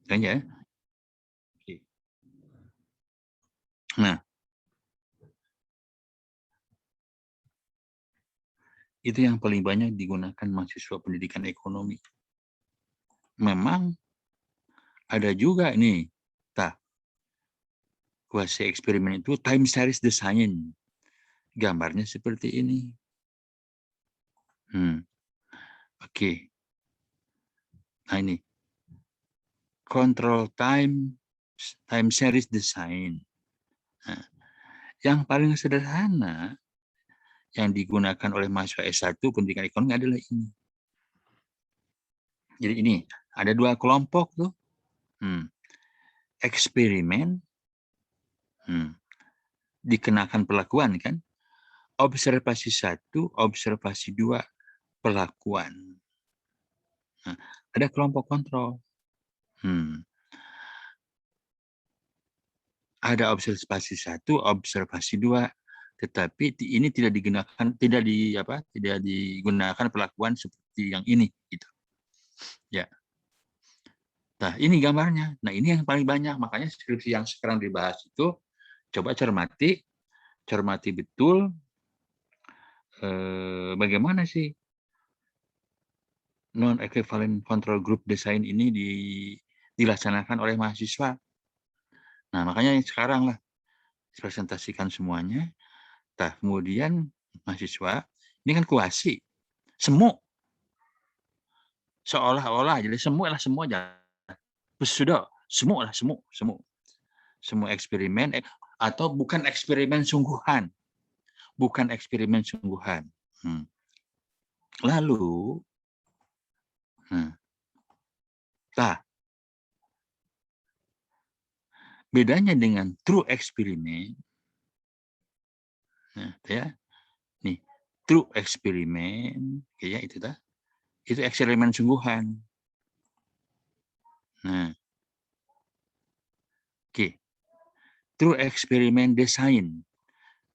Kan ya? Oke. Nah, itu yang paling banyak digunakan mahasiswa pendidikan ekonomi. Memang ada juga nih, kuasi eksperimen itu time series design. Gambarnya seperti ini. Oke. Nah ini, control time series design. Nah, yang paling sederhana yang digunakan oleh mahasiswa S1 pendidikan ekonomi adalah ini. Jadi ini, ada 2 kelompok tuh. Eksperimen, dikenakan perlakuan kan. Observasi 1, observasi 2, perlakuan. Nah, ada kelompok kontrol. Ada observasi 1, observasi 2, tetapi ini tidak digunakan perlakuan seperti yang ini gitu. Ya. Nah, ini gambarnya. Nah, ini yang paling banyak, makanya skripsi yang sekarang dibahas itu coba cermati betul bagaimana sih non equivalent control group design ini dilaksanakan oleh mahasiswa. Nah, makanya sekarang lah presentasikan semuanya. Nah, kemudian mahasiswa ini kan kuasi semu, seolah-olah jadi semua aja. Sudah semua eksperimen atau bukan eksperimen sungguhan, Lalu, bedanya dengan true eksperimen, nih true eksperimen, ya itu eksperimen sungguhan. True eksperimen desain,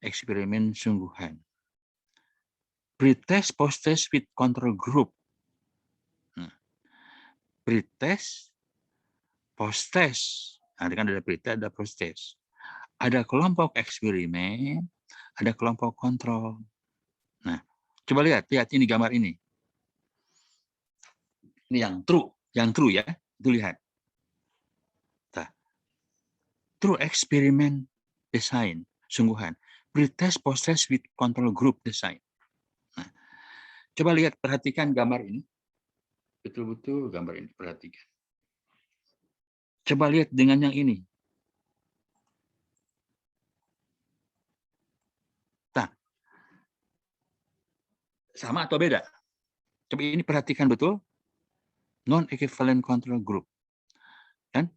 eksperimen sungguhan. Pretest, post-test with control group. Pretest, post-test. Nah, kan ada pretest, ada post-test. Ada kelompok eksperimen, ada kelompok kontrol. Nah, coba lihat ini gambar ini. Ini yang true ya. Itu lihat. True eksperimen design, sungguhan. Pretest, post-test with control group design. Nah, coba lihat, perhatikan gambar ini. Betul-betul gambar ini, perhatikan. Coba lihat dengan yang ini. Nah, sama atau beda? Coba ini perhatikan betul. Non-equivalent control group. Kan?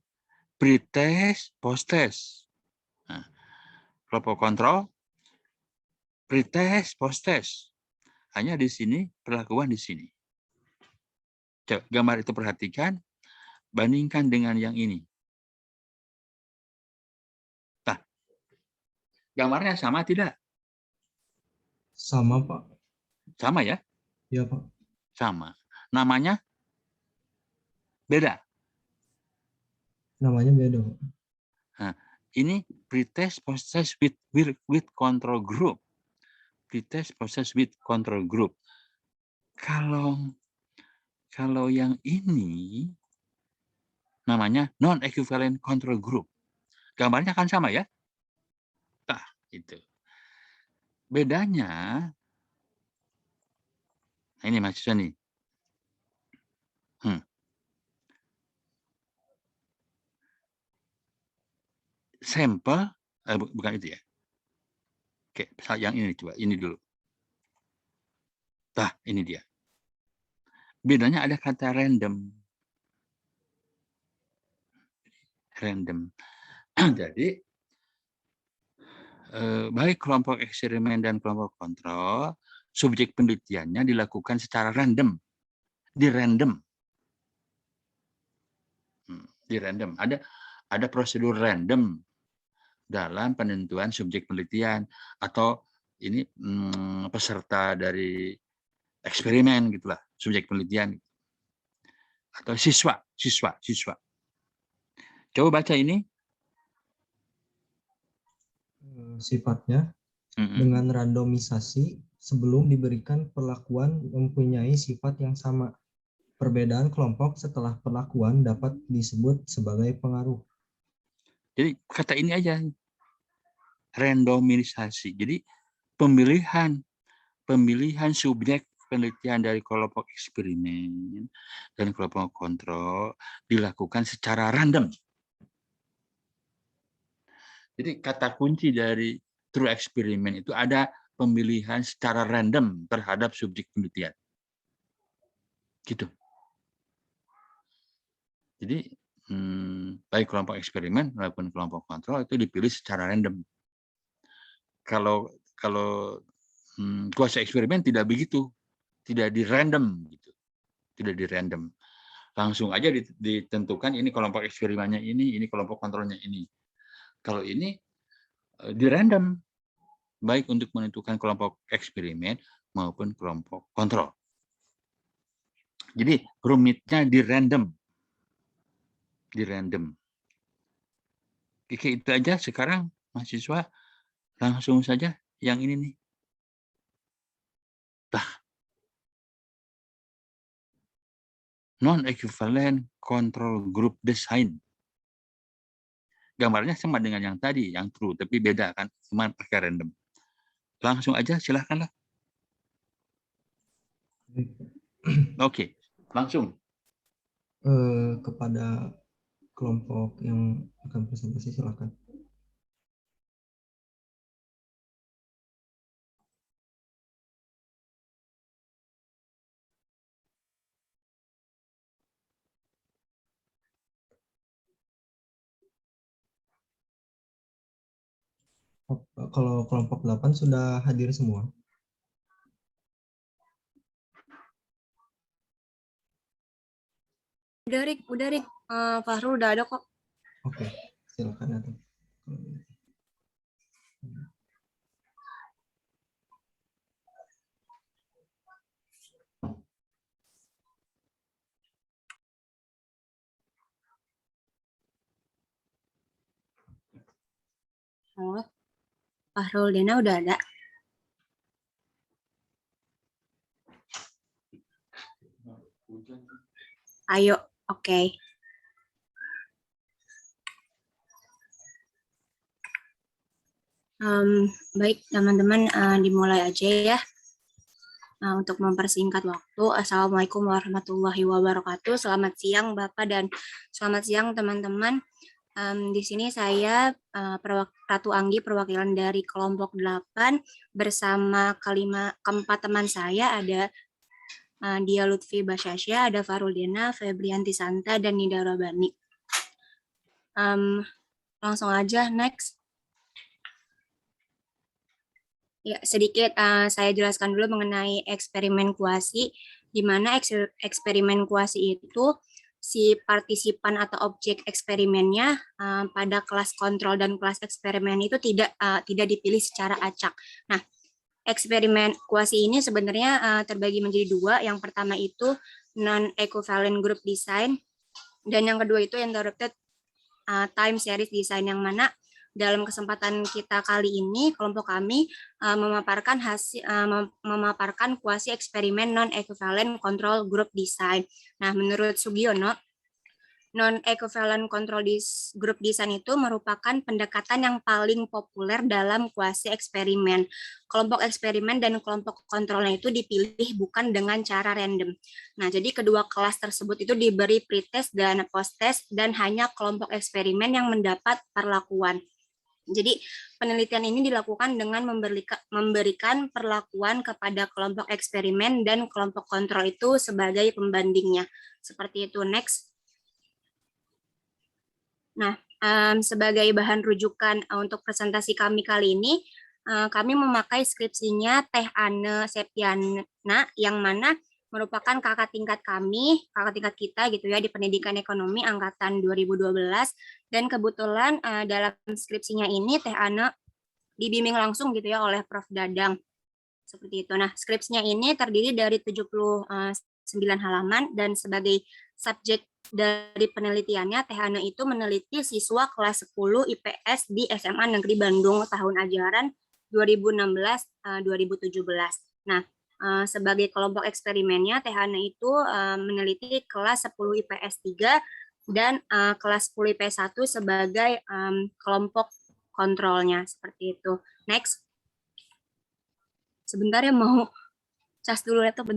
Pretest, post-test. Nah, kelompok kontrol, pretest, post-test. Hanya di sini, perlakuan di sini. Coba gambar itu perhatikan, bandingkan dengan yang ini. Nah, gambarnya sama tidak? Sama, Pak. Sama ya? Iya, Pak. Sama. Namanya beda. Namanya beda, Pak. Nah, ini pretest, post-test with control group. Pretest, post-test with control group. Kalau yang ini namanya non-equivalent control group. Gambarnya kan sama ya? Nah, itu. Bedanya, nah ini mahasiswa nih. Sampel, bukan itu ya. Oke, yang ini coba, ini dulu. Nah, ini dia. Bedanya ada kata random. Random. Jadi, baik kelompok eksperimen dan kelompok kontrol, subjek penelitiannya dilakukan secara random. Di random. Ada prosedur random dalam penentuan subjek penelitian atau ini peserta dari eksperimen gitulah, subjek penelitian atau siswa. Coba baca ini. Sifatnya dengan randomisasi sebelum diberikan perlakuan mempunyai sifat yang sama. Perbedaan kelompok setelah perlakuan dapat disebut sebagai pengaruh. Jadi kata ini aja, randomisasi. Jadi pemilihan subjek penelitian dari kelompok eksperimen dan kelompok kontrol dilakukan secara random. Jadi kata kunci dari true eksperimen itu ada pemilihan secara random terhadap subjek penelitian. Gitu. Jadi baik kelompok eksperimen maupun kelompok kontrol itu dipilih secara random. Kalau kuasa eksperimen tidak begitu, tidak di random gitu, tidak di random. Langsung aja ditentukan ini kelompok eksperimennya ini kelompok kontrolnya ini. Kalau ini di random, baik untuk menentukan kelompok eksperimen maupun kelompok kontrol. Jadi rumitnya di random. Di random. Oke, itu aja. Sekarang mahasiswa langsung saja yang ini nih. Non-equivalent control group design. Gambarnya sama dengan yang tadi, yang true, tapi beda kan, cuma pakai random. Langsung aja, silahkanlah. Oke, langsung. Kepada kelompok yang akan presentasi, silakan. Kalau kelompok 8 sudah hadir semua. Udah Rik. Fahrul udah ada kok. Oke, silakan datang. Oh, Fahrul Dena udah ada. Ayo, oke. Baik, teman-teman, dimulai aja ya. Untuk mempersingkat waktu, Assalamualaikum warahmatullahi wabarakatuh. Selamat siang Bapak dan selamat siang teman-teman. Di sini saya Ratu Anggi, perwakilan dari kelompok 8 bersama keempat teman saya, ada Dia Lutfi Basyasya, ada Fahrul Dena, Febrianti Santa, dan Nida Rabani. Langsung aja, next. Ya, sedikit saya jelaskan dulu mengenai eksperimen kuasi, di mana eksperimen kuasi itu si partisipan atau objek eksperimennya pada kelas kontrol dan kelas eksperimen itu tidak dipilih secara acak. Nah, eksperimen kuasi ini sebenarnya terbagi menjadi dua. Yang pertama itu non-equivalent group design, dan yang kedua itu interrupted time series design, yang mana dalam kesempatan kita kali ini kelompok kami memaparkan kuasi eksperimen non-equivalent control group design. Nah, menurut Sugiono, non-equivalent control group design itu merupakan pendekatan yang paling populer dalam kuasi eksperimen. Kelompok eksperimen dan kelompok kontrolnya itu dipilih bukan dengan cara random. Nah, jadi kedua kelas tersebut itu diberi pretest dan post-test, dan hanya kelompok eksperimen yang mendapat perlakuan. Jadi penelitian ini dilakukan dengan memberikan perlakuan kepada kelompok eksperimen dan kelompok kontrol itu sebagai pembandingnya. Seperti itu. Next. Nah, sebagai bahan rujukan untuk presentasi kami kali ini, kami memakai skripsinya Teh Ane Septiana, yang mana merupakan kakak tingkat kita gitu ya, di pendidikan ekonomi angkatan 2012, dan kebetulan dalam skripsinya ini Teh Ane dibimbing langsung gitu ya oleh Prof. Dadang. Seperti itu. Nah, skripsinya ini terdiri dari 79 halaman, dan sebagai subjek dari penelitiannya, Teh Hana itu meneliti siswa kelas 10 IPS di SMA Negeri Bandung tahun ajaran 2016-2017. Nah, sebagai kelompok eksperimennya, Teh Hana itu meneliti kelas 10 IPS 3 dan kelas 10 IPS 1 sebagai kelompok kontrolnya, seperti itu. Next. Sebentar ya, mau cas dulu laptop.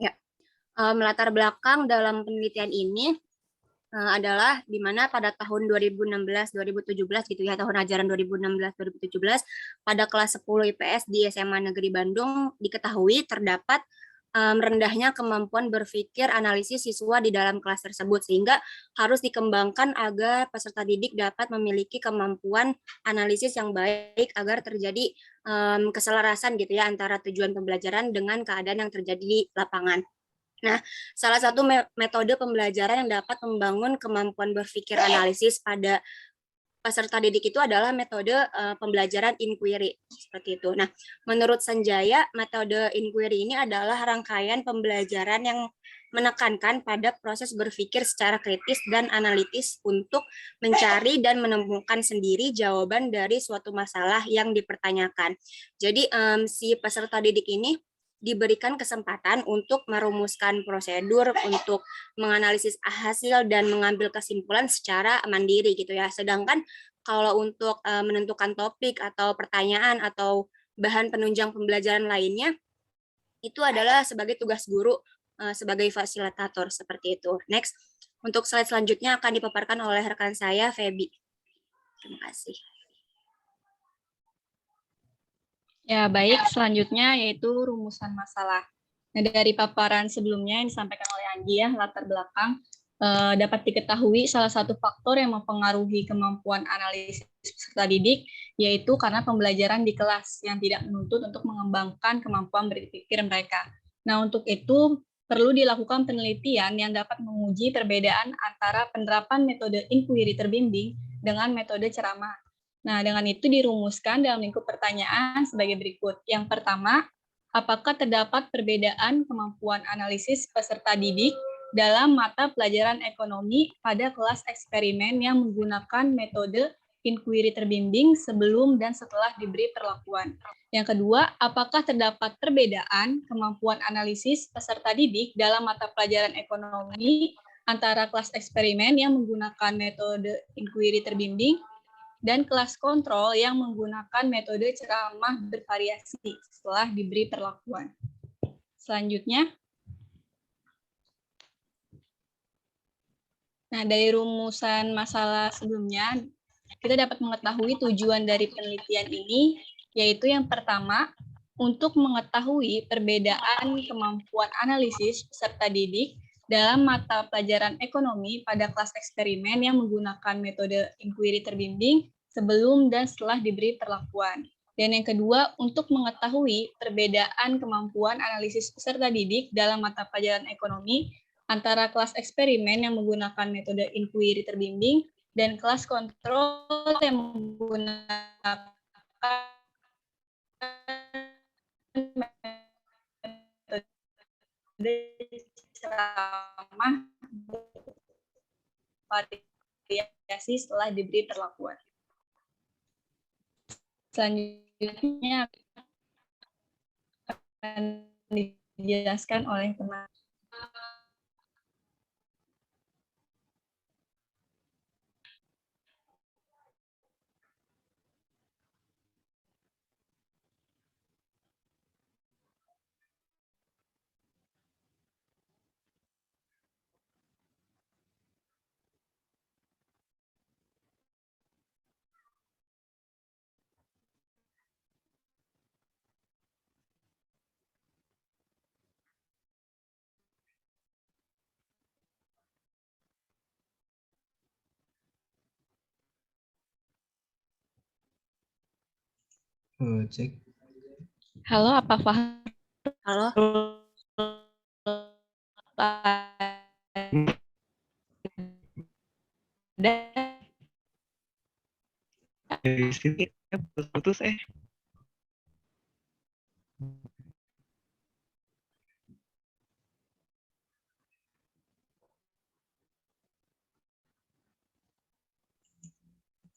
Ya, latar belakang dalam penelitian ini adalah di mana pada tahun 2016-2017 gitu ya, tahun ajaran 2016-2017 pada kelas 10 IPS di SMA Negeri Bandung diketahui terdapat rendahnya kemampuan berpikir analisis siswa di dalam kelas tersebut, sehingga harus dikembangkan agar peserta didik dapat memiliki kemampuan analisis yang baik agar terjadi keselarasan gitu ya antara tujuan pembelajaran dengan keadaan yang terjadi di lapangan. Nah, salah satu metode pembelajaran yang dapat membangun kemampuan berpikir analisis pada peserta didik itu adalah metode pembelajaran inquiry, seperti itu. Nah, menurut Sanjaya, metode inquiry ini adalah rangkaian pembelajaran yang menekankan pada proses berpikir secara kritis dan analitis untuk mencari dan menemukan sendiri jawaban dari suatu masalah yang dipertanyakan. Jadi, si peserta didik ini diberikan kesempatan untuk merumuskan prosedur, untuk menganalisis hasil dan mengambil kesimpulan secara mandiri gitu ya. Sedangkan kalau untuk menentukan topik atau pertanyaan atau bahan penunjang pembelajaran lainnya, itu adalah sebagai tugas guru sebagai fasilitator, seperti itu. Next, untuk slide selanjutnya akan dipaparkan oleh rekan saya, Feby. Terima kasih. Ya, baik. Selanjutnya yaitu rumusan masalah. Nah, dari paparan sebelumnya yang disampaikan oleh Anggi ya, latar belakang, dapat diketahui salah satu faktor yang mempengaruhi kemampuan analisis peserta didik, yaitu karena pembelajaran di kelas yang tidak menuntut untuk mengembangkan kemampuan berpikir mereka. Nah, untuk itu perlu dilakukan penelitian yang dapat menguji perbedaan antara penerapan metode inquiry terbimbing dengan metode ceramah. Nah, dengan itu dirumuskan dalam lingkup pertanyaan sebagai berikut. Yang pertama, apakah terdapat perbedaan kemampuan analisis peserta didik dalam mata pelajaran ekonomi pada kelas eksperimen yang menggunakan metode inquiry terbimbing sebelum dan setelah diberi perlakuan? Yang kedua, apakah terdapat perbedaan kemampuan analisis peserta didik dalam mata pelajaran ekonomi antara kelas eksperimen yang menggunakan metode inquiry terbimbing dan kelas kontrol yang menggunakan metode ceramah bervariasi setelah diberi perlakuan? Selanjutnya, nah dari rumusan masalah sebelumnya, kita dapat mengetahui tujuan dari penelitian ini, yaitu yang pertama, untuk mengetahui perbedaan kemampuan analisis peserta didik dalam mata pelajaran ekonomi pada kelas eksperimen yang menggunakan metode inquiry terbimbing sebelum dan setelah diberi perlakuan. Dan yang kedua, untuk mengetahui perbedaan kemampuan analisis peserta didik dalam mata pelajaran ekonomi antara kelas eksperimen yang menggunakan metode inquiry terbimbing dan kelas kontrol yang menggunakan metode ceramah variasi setelah diberi perlakuan. Selanjutnya akan dijelaskan oleh teman. Cek. Halo, apa Fahri? Halo. Dari sini putus-putus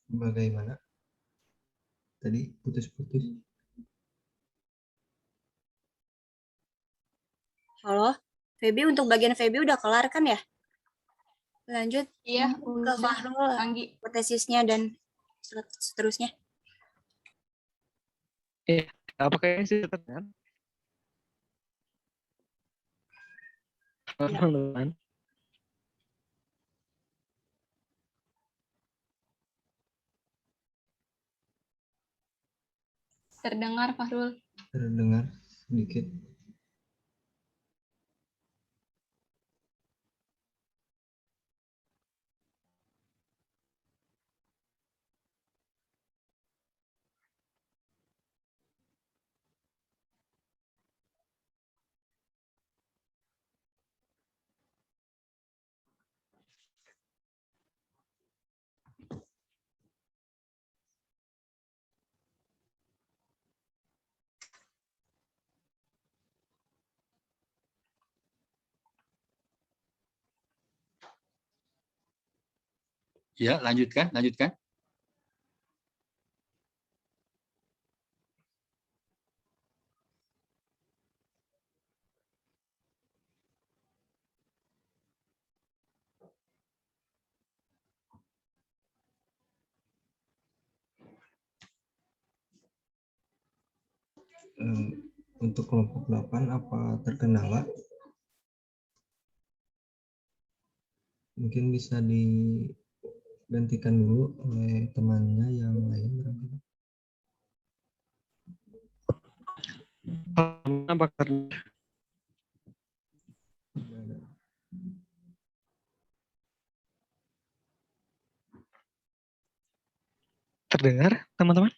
Bagaimana? Tadi putus-putus. Halo, Feby, untuk bagian Feby udah kelar kan ya? Lanjut Iya, ke udah. Fahrul, Anggi. hipotesisnya dan seterusnya. apa kayaknya sih kan? Ya. Teman-teman. Terdengar, Fahrul. Terdengar sedikit. Ya, lanjutkan. Untuk kelompok 8 apa terkendala? Mungkin bisa digantikan dulu oleh temannya yang lain barangkali. Apakah terdengar, teman-teman?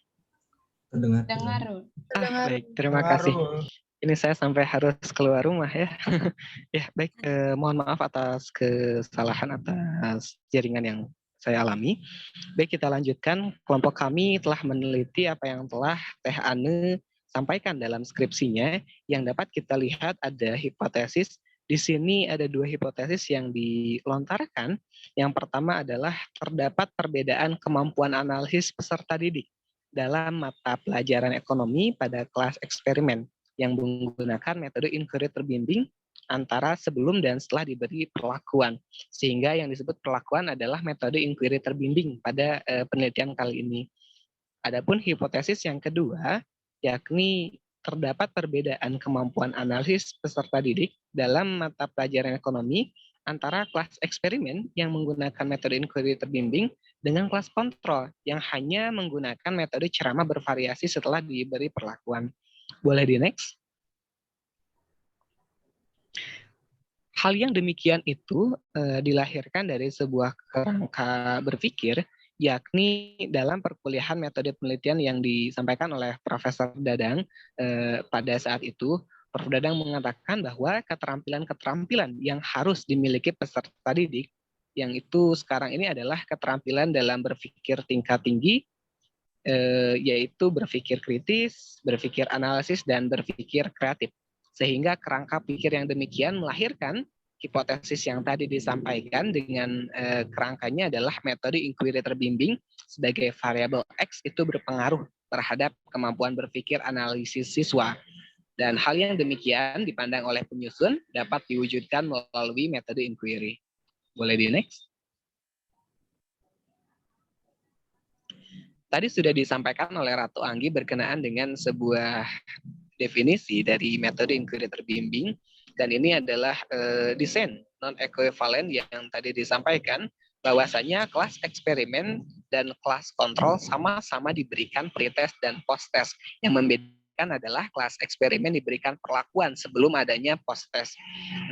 Terdengar. Dengar. Baik, terima kasih. Ini saya sampai harus keluar rumah ya. Ya, baik. Mohon maaf atas kesalahan atas jaringan yang saya alami. Baik, kita lanjutkan. Kelompok kami telah meneliti apa yang telah Teh Ane sampaikan dalam skripsinya. Yang dapat kita lihat ada hipotesis. Di sini ada 2 hipotesis yang dilontarkan. Yang pertama adalah terdapat perbedaan kemampuan analisis peserta didik dalam mata pelajaran ekonomi pada kelas eksperimen yang menggunakan metode inquiry terbimbing antara sebelum dan setelah diberi perlakuan. Sehingga yang disebut perlakuan adalah metode inquiry terbimbing pada penelitian kali ini. Adapun hipotesis yang kedua, yakni terdapat perbedaan kemampuan analisis peserta didik dalam mata pelajaran ekonomi antara kelas eksperimen yang menggunakan metode inquiry terbimbing dengan kelas kontrol yang hanya menggunakan metode ceramah bervariasi setelah diberi perlakuan. Boleh di next? Hal yang demikian itu dilahirkan dari sebuah kerangka berpikir, yakni dalam perkuliahan metode penelitian yang disampaikan oleh Profesor Dadang pada saat itu. Prof. Dadang mengatakan bahwa keterampilan-keterampilan yang harus dimiliki peserta didik, yang itu sekarang ini adalah keterampilan dalam berpikir tingkat tinggi, yaitu berpikir kritis, berpikir analisis, dan berpikir kreatif. Sehingga kerangka pikir yang demikian melahirkan hipotesis yang tadi disampaikan dengan kerangkanya adalah metode inquiry terbimbing sebagai variabel X itu berpengaruh terhadap kemampuan berpikir analisis siswa. Dan hal yang demikian dipandang oleh penyusun dapat diwujudkan melalui metode inquiry. Boleh di next? Tadi sudah disampaikan oleh Ratu Anggi berkenaan dengan sebuah definisi dari metode inquiry terbimbing, dan ini adalah desain non-equivalent yang tadi disampaikan, bahwasanya kelas eksperimen dan kelas kontrol sama-sama diberikan pretest dan post-test. Yang membedakan adalah kelas eksperimen diberikan perlakuan sebelum adanya post-test.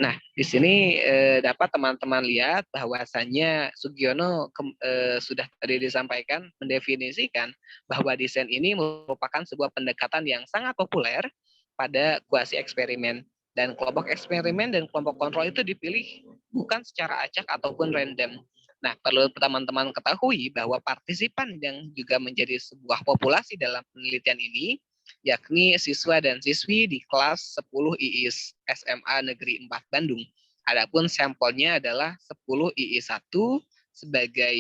Nah, di sini dapat teman-teman lihat bahwasanya Sugiono sudah tadi disampaikan mendefinisikan bahwa desain ini merupakan sebuah pendekatan yang sangat populer pada kuasi eksperimen. Dan kelompok eksperimen dan kelompok kontrol itu dipilih bukan secara acak ataupun random. Nah, perlu teman-teman ketahui bahwa partisipan yang juga menjadi sebuah populasi dalam penelitian ini, yakni siswa dan siswi di kelas 10 IIS SMA Negeri 4 Bandung. Adapun sampelnya adalah 10 IIS 1 sebagai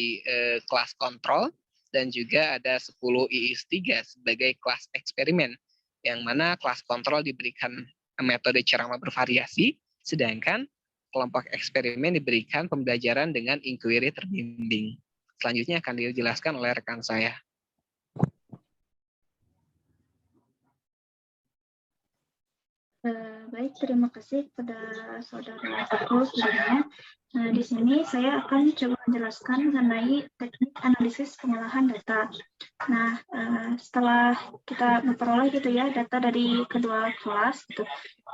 kelas kontrol, dan juga ada 10 IIS 3 sebagai kelas eksperimen, yang mana kelas kontrol diberikan metode ceramah bervariasi, sedangkan kelompok eksperimen diberikan pembelajaran dengan inquiry terbimbing. Selanjutnya akan dijelaskan oleh rekan saya. Baik, terima kasih kepada saudara Fatul sebelumnya. Nah, di sini saya akan coba menjelaskan mengenai teknik analisis pengolahan data. Nah, setelah kita memperoleh gitu ya data dari kedua kelas, gitu.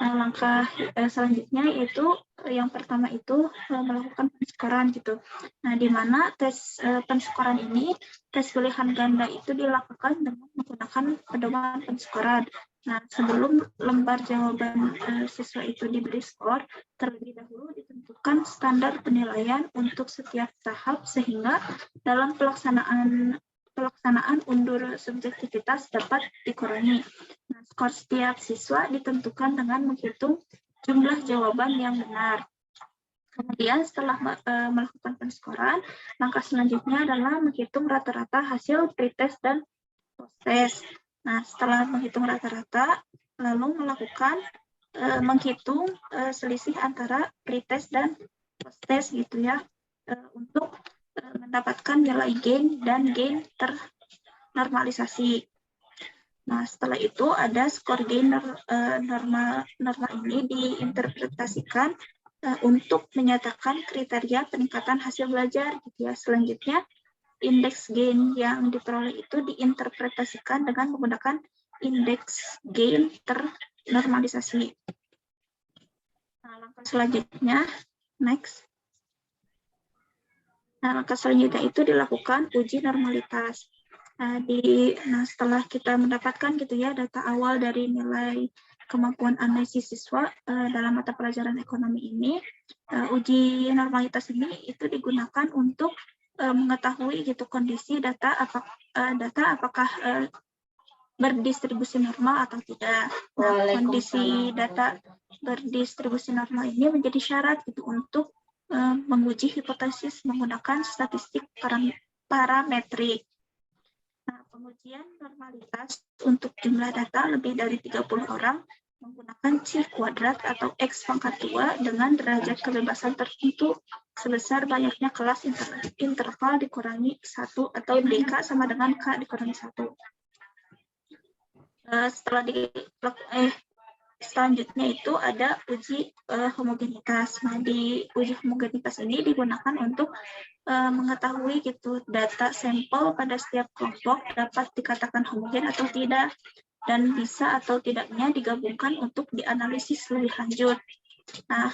Nah, langkah selanjutnya yaitu yang pertama itu melakukan pensukaran gitu. Nah, di mana tes pensukaran ini, tes pilihan ganda itu dilakukan dengan menggunakan pedoman pensukaran. Nah, sebelum lembar jawaban siswa itu diberi skor, terlebih dahulu ditentukan standar penilaian untuk setiap tahap sehingga dalam pelaksanaan undur subjektivitas dapat dikurangi. Nah, skor setiap siswa ditentukan dengan menghitung jumlah jawaban yang benar. Kemudian setelah melakukan penskoran, langkah selanjutnya adalah menghitung rata-rata hasil pretest dan post-test. Nah, setelah menghitung rata-rata, lalu melakukan menghitung selisih antara pretest dan post-test gitu ya, untuk mendapatkan nilai gain dan gain ternormalisasi. Nah, setelah itu ada skor gain normal ini diinterpretasikan untuk menyatakan kriteria peningkatan hasil belajar gitu ya. Selanjutnya indeks gain yang diperoleh itu diinterpretasikan dengan menggunakan indeks gain ternormalisasi. Nah, langkah selanjutnya, next. Nah, langkah selanjutnya itu dilakukan uji normalitas. Nah, setelah kita mendapatkan gitu ya data awal dari nilai kemampuan analisis siswa dalam mata pelajaran ekonomi ini, uji normalitas ini itu digunakan untuk mengetahui gitu kondisi data apakah berdistribusi normal atau tidak. Nah, kondisi data berdistribusi normal ini menjadi syarat gitu untuk menguji hipotesis menggunakan statistik parametrik. Nah, pengujian normalitas untuk jumlah data lebih dari 30 orang menggunakan C kuadrat atau X pangkat 2 dengan derajat kebebasan tertentu sebesar banyaknya kelas interval dikurangi 1 atau DK sama dengan K dikurangi 1. Selanjutnya itu ada uji homogenitas. Nah, di uji homogenitas ini digunakan untuk mengetahui gitu data sampel pada setiap kelompok dapat dikatakan homogen atau tidak, dan bisa atau tidaknya digabungkan untuk dianalisis lebih lanjut. Nah,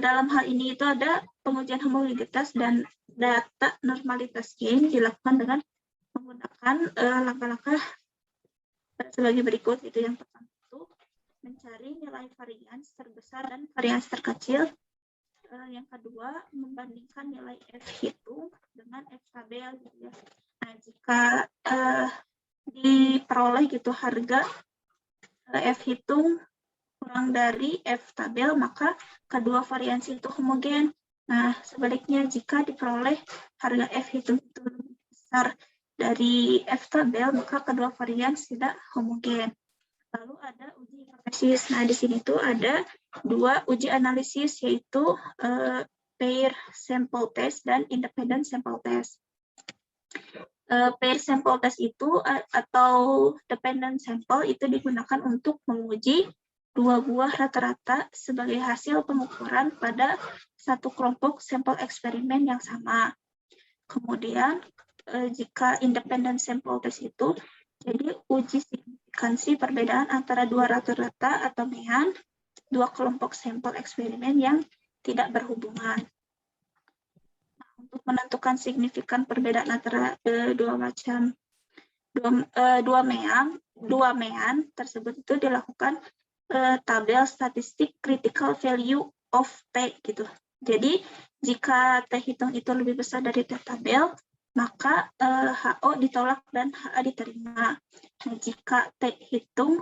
dalam hal ini itu ada pengujian homogenitas dan data normalitas gain dilakukan dengan menggunakan langkah-langkah sebagai berikut. Itu yang pertama itu mencari nilai varians terbesar dan varians terkecil. Yang kedua, membandingkan nilai F hitung dengan F tabel gitu ya. Nah, jika diperoleh gitu harga F hitung kurang dari F tabel, maka kedua variansi itu homogen. Nah, sebaliknya jika diperoleh harga F hitung itu lebih besar dari F tabel, maka kedua varians tidak homogen. Lalu ada uji hipotesis. Nah, di sini tuh ada dua uji analisis, yaitu pair sample test dan independent sample test. Pair sample test itu atau dependent sample itu digunakan untuk menguji dua buah rata-rata sebagai hasil pengukuran pada satu kelompok sampel eksperimen yang sama. Kemudian jika independent sample test itu jadi uji signifikansi perbedaan antara dua rata-rata atau mean dua kelompok sampel eksperimen yang tidak berhubungan. Nah, untuk menentukan signifikan perbedaan antara dua mean dua mean tersebut itu dilakukan tabel statistik critical value of T gitu. Jadi jika T hitung itu lebih besar dari T tabel, maka HO ditolak dan HA diterima. Nah, jika T hitung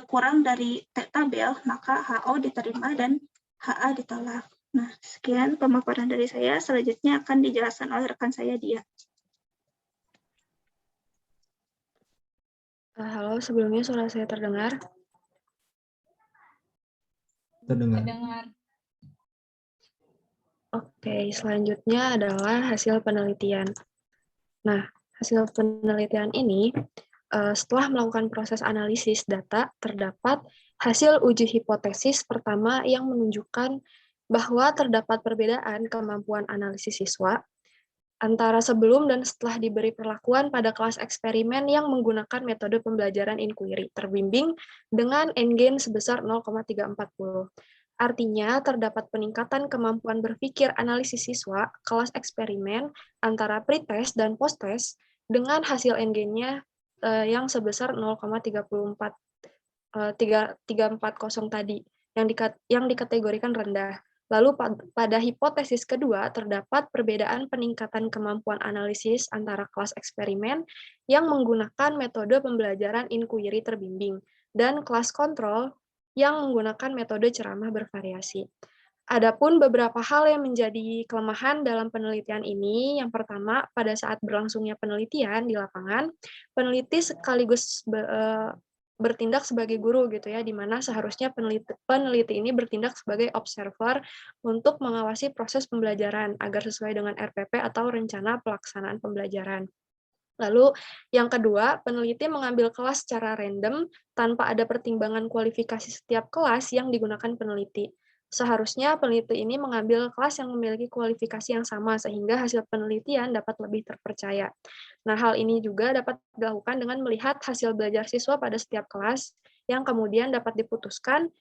kurang dari T tabel, maka HO diterima dan HA ditolak. Nah, sekian pemaparan dari saya. Selanjutnya akan dijelaskan oleh rekan saya, Dia. Halo, sebelumnya suara saya terdengar? Terdengar. Dengar. Oke, selanjutnya adalah hasil penelitian. Nah, hasil penelitian ini, setelah melakukan proses analisis data, terdapat hasil uji hipotesis pertama yang menunjukkan bahwa terdapat perbedaan kemampuan analisis siswa antara sebelum dan setelah diberi perlakuan pada kelas eksperimen yang menggunakan metode pembelajaran inquiry terbimbing dengan N-gain sebesar 0,340. Artinya, terdapat peningkatan kemampuan berpikir analisis siswa kelas eksperimen antara pretest dan posttest dengan hasil N-gain-nya yang sebesar 0,340 tadi, yang dikategorikan rendah. Lalu pada hipotesis kedua, terdapat perbedaan peningkatan kemampuan analisis antara kelas eksperimen yang menggunakan metode pembelajaran inquiry terbimbing dan kelas kontrol yang menggunakan metode ceramah bervariasi. Adapun beberapa hal yang menjadi kelemahan dalam penelitian ini, yang pertama, pada saat berlangsungnya penelitian di lapangan, peneliti sekaligus bertindak sebagai guru gitu ya, di mana seharusnya peneliti ini bertindak sebagai observer untuk mengawasi proses pembelajaran agar sesuai dengan RPP atau rencana pelaksanaan pembelajaran. Lalu yang kedua, peneliti mengambil kelas secara random tanpa ada pertimbangan kualifikasi setiap kelas yang digunakan peneliti. Seharusnya peneliti ini mengambil kelas yang memiliki kualifikasi yang sama sehingga hasil penelitian dapat lebih terpercaya. Nah, hal ini juga dapat dilakukan dengan melihat hasil belajar siswa pada setiap kelas yang kemudian dapat diputuskan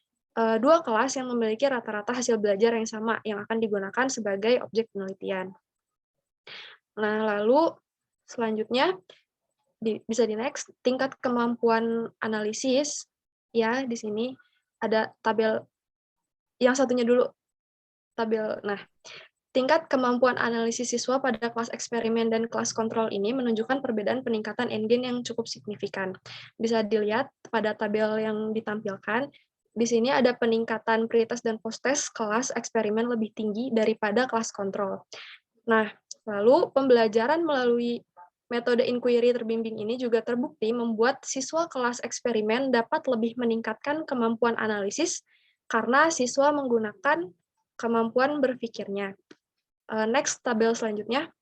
dua kelas yang memiliki rata-rata hasil belajar yang sama yang akan digunakan sebagai objek penelitian. Nah, lalu selanjutnya bisa di next, tingkat kemampuan analisis ya, di sini ada tabel yang satunya dulu, tabel. Nah, tingkat kemampuan analisis siswa pada kelas eksperimen dan kelas kontrol ini menunjukkan perbedaan peningkatan N-gain yang cukup signifikan. Bisa dilihat pada tabel yang ditampilkan, di sini ada peningkatan pretest dan posttest kelas eksperimen lebih tinggi daripada kelas kontrol. Nah, lalu pembelajaran melalui metode inquiry terbimbing ini juga terbukti membuat siswa kelas eksperimen dapat lebih meningkatkan kemampuan analisis karena siswa menggunakan kemampuan berpikirnya. Next, tabel selanjutnya.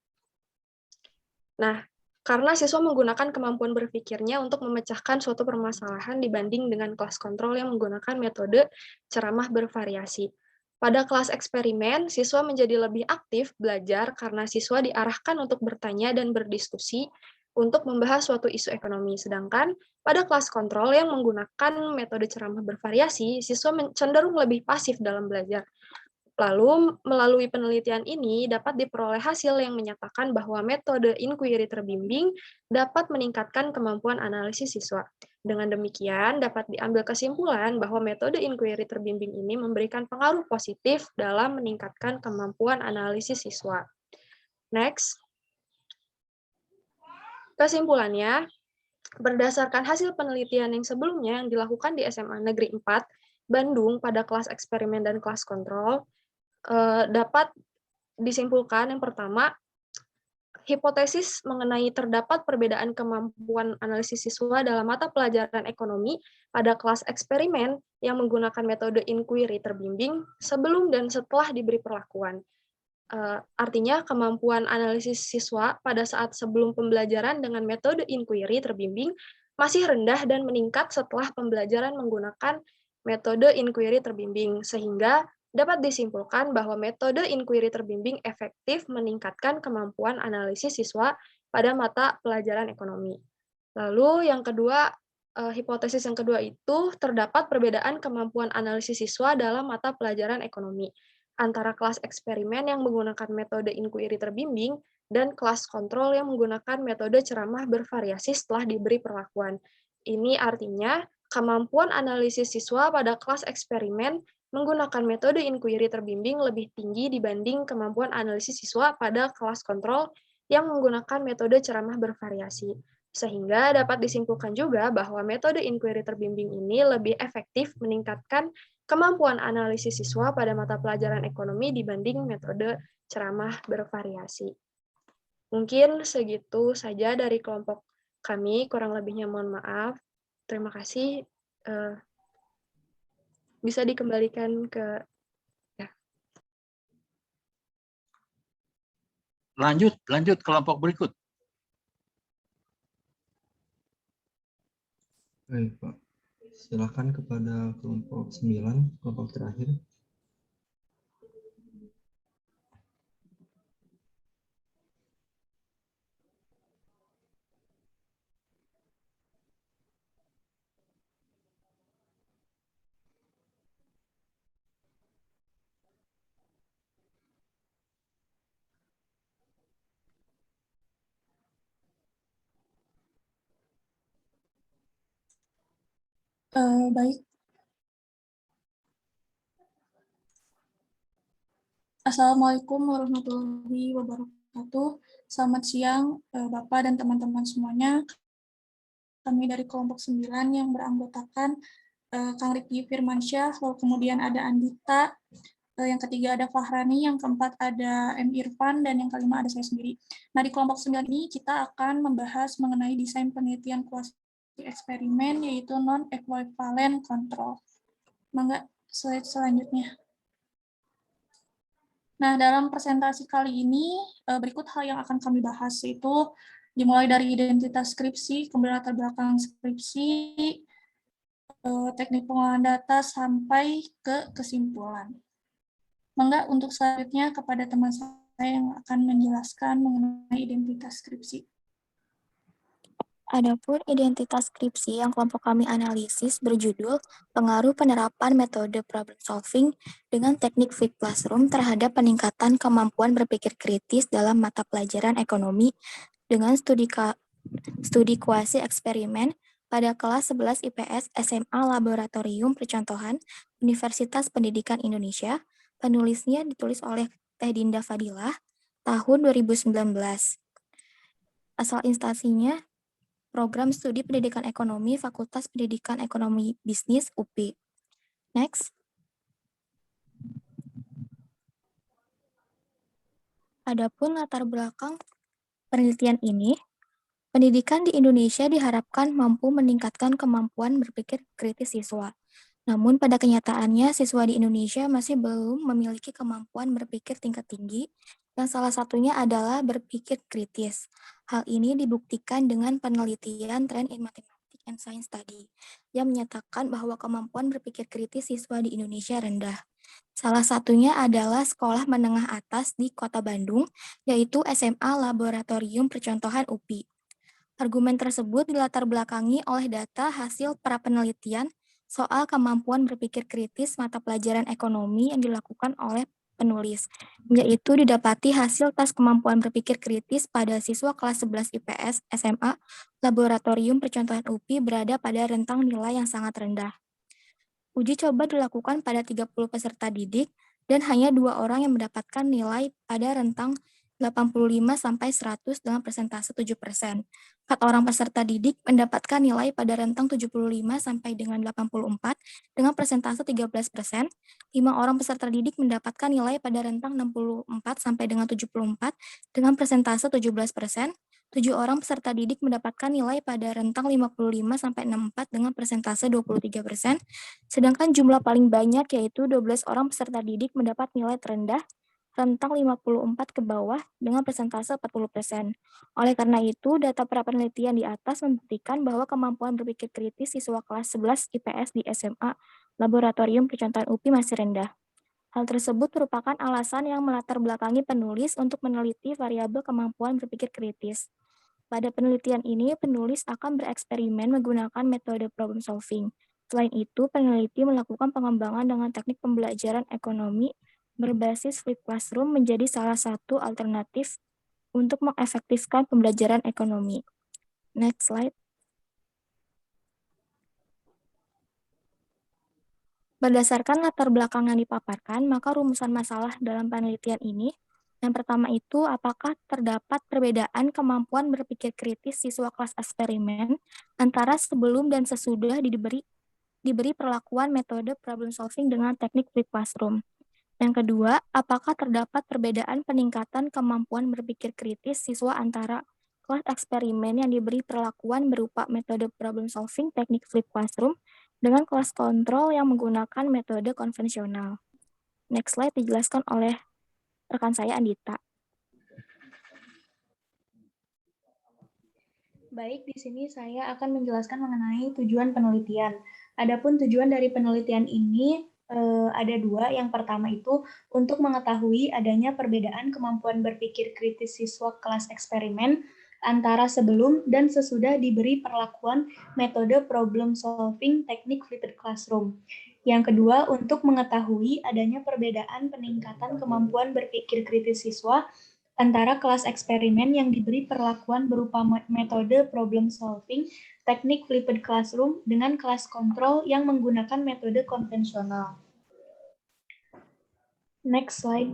Nah, karena siswa menggunakan kemampuan berpikirnya untuk memecahkan suatu permasalahan dibanding dengan kelas kontrol yang menggunakan metode ceramah bervariasi. Pada kelas eksperimen, siswa menjadi lebih aktif belajar karena siswa diarahkan untuk bertanya dan berdiskusi untuk membahas suatu isu ekonomi. Sedangkan pada kelas kontrol yang menggunakan metode ceramah bervariasi, siswa cenderung lebih pasif dalam belajar. Lalu, melalui penelitian ini dapat diperoleh hasil yang menyatakan bahwa metode inquiry terbimbing dapat meningkatkan kemampuan analisis siswa. Dengan demikian, dapat diambil kesimpulan bahwa metode inquiry terbimbing ini memberikan pengaruh positif dalam meningkatkan kemampuan analisis siswa. Next. Kesimpulannya, berdasarkan hasil penelitian yang sebelumnya yang dilakukan di SMA Negeri 4, Bandung pada kelas eksperimen dan kelas kontrol, dapat disimpulkan yang pertama, hipotesis mengenai terdapat perbedaan kemampuan analisis siswa dalam mata pelajaran ekonomi pada kelas eksperimen yang menggunakan metode inquiry terbimbing sebelum dan setelah diberi perlakuan. Artinya, kemampuan analisis siswa pada saat sebelum pembelajaran dengan metode inquiry terbimbing masih rendah dan meningkat setelah pembelajaran menggunakan metode inquiry terbimbing, sehingga dapat disimpulkan bahwa metode inquiry terbimbing efektif meningkatkan kemampuan analisis siswa pada mata pelajaran ekonomi. Lalu yang kedua, hipotesis yang kedua itu terdapat perbedaan kemampuan analisis siswa dalam mata pelajaran ekonomi antara kelas eksperimen yang menggunakan metode inquiry terbimbing dan kelas kontrol yang menggunakan metode ceramah bervariasi setelah diberi perlakuan. Ini artinya kemampuan analisis siswa pada kelas eksperimen menggunakan metode inquiry terbimbing lebih tinggi dibanding kemampuan analisis siswa pada kelas kontrol yang menggunakan metode ceramah bervariasi. Sehingga dapat disimpulkan juga bahwa metode inquiry terbimbing ini lebih efektif meningkatkan kemampuan analisis siswa pada mata pelajaran ekonomi dibanding metode ceramah bervariasi. Mungkin segitu saja dari kelompok kami, kurang lebihnya mohon maaf. Terima kasih. Bisa dikembalikan ke Lanjut kelompok berikut. Baik, Pak. Silakan kepada kelompok 9, kelompok terakhir. Baik. Assalamualaikum warahmatullahi wabarakatuh. Selamat siang, Bapak dan teman-teman semuanya. Kami dari kelompok 9 yang beranggotakan Kang Riki Firmansyah, lalu kemudian ada Andita, yang ketiga ada Fahrani, yang keempat ada M. Irfan, dan yang kelima ada saya sendiri. Nah, di kelompok 9 ini kita akan membahas mengenai desain penelitian kuasi eksperimen, yaitu non-equivalent control. Mangga, slide selanjutnya. Nah, dalam presentasi kali ini, berikut hal yang akan kami bahas, yaitu dimulai dari identitas skripsi, kemudian latar belakang skripsi, teknik pengolahan data, sampai ke kesimpulan. Mangga untuk selanjutnya kepada teman saya yang akan menjelaskan mengenai identitas skripsi. Adapun identitas skripsi yang kelompok kami analisis berjudul Pengaruh Penerapan Metode Problem Solving dengan Teknik Flipped Classroom terhadap peningkatan kemampuan berpikir kritis dalam mata pelajaran ekonomi dengan studi kuasi eksperimen pada kelas 11 IPS SMA Laboratorium Percontohan Universitas Pendidikan Indonesia. Penulisnya ditulis oleh Teh Dinda Fadilah tahun 2019. Asal instansinya Program Studi Pendidikan Ekonomi, Fakultas Pendidikan Ekonomi Bisnis, UPI. Next. Adapun latar belakang penelitian ini, pendidikan di Indonesia diharapkan mampu meningkatkan kemampuan berpikir kritis siswa. Namun pada kenyataannya, siswa di Indonesia masih belum memiliki kemampuan berpikir tingkat tinggi, yang salah satunya adalah berpikir kritis. Hal ini dibuktikan dengan penelitian Trend in Mathematics and Science Study, yang menyatakan bahwa kemampuan berpikir kritis siswa di Indonesia rendah. Salah satunya adalah sekolah menengah atas di Kota Bandung, yaitu SMA Laboratorium Percontohan UPI. Argumen tersebut dilatar belakangi oleh data hasil para penelitian soal kemampuan berpikir kritis mata pelajaran ekonomi yang dilakukan oleh penulis, yaitu didapati hasil tes kemampuan berpikir kritis pada siswa kelas 11 IPS SMA Laboratorium Percontohan UPI berada pada rentang nilai yang sangat rendah. Uji coba dilakukan pada 30 peserta didik dan hanya 2 orang yang mendapatkan nilai pada rentang 85-100 dengan persentase 7%. 4 orang peserta didik mendapatkan nilai pada rentang 75 sampai dengan 84 dengan persentase 13%. 5 orang peserta didik mendapatkan nilai pada rentang 64 sampai dengan 74 dengan persentase 17%. 7 orang peserta didik mendapatkan nilai pada rentang 55 sampai 64 dengan persentase 23%. Sedangkan jumlah paling banyak yaitu 12 orang peserta didik mendapat nilai terendah rentang 54 ke bawah dengan persentase 40%. Oleh karena itu, data para penelitian di atas membuktikan bahwa kemampuan berpikir kritis siswa kelas 11 IPS di SMA Laboratorium Percontohan UPI masih rendah. Hal tersebut merupakan alasan yang melatar belakangi penulis untuk meneliti variabel kemampuan berpikir kritis. Pada penelitian ini, penulis akan bereksperimen menggunakan metode problem solving. Selain itu, peneliti melakukan pengembangan dengan teknik pembelajaran ekonomi berbasis Flipped Classroom menjadi salah satu alternatif untuk mengefektifkan pembelajaran ekonomi. Next slide. Berdasarkan latar belakang yang dipaparkan, maka rumusan masalah dalam penelitian ini, yang pertama itu, apakah terdapat perbedaan kemampuan berpikir kritis siswa kelas eksperimen antara sebelum dan sesudah diberi perlakuan metode problem solving dengan teknik flipped classroom. Yang kedua, apakah terdapat perbedaan peningkatan kemampuan berpikir kritis siswa antara kelas eksperimen yang diberi perlakuan berupa metode problem solving teknik flipped classroom dengan kelas kontrol yang menggunakan metode konvensional. Next slide dijelaskan oleh rekan saya Andita. Baik, di sini saya akan menjelaskan mengenai tujuan penelitian. Adapun tujuan dari penelitian ini ada dua. Yang pertama itu untuk mengetahui adanya perbedaan kemampuan berpikir kritis siswa kelas eksperimen antara sebelum dan sesudah diberi perlakuan metode problem solving teknik flipped classroom. Yang kedua, untuk mengetahui adanya perbedaan peningkatan kemampuan berpikir kritis siswa antara kelas eksperimen yang diberi perlakuan berupa metode problem solving teknik flipped classroom dengan kelas kontrol yang menggunakan metode konvensional. Next slide.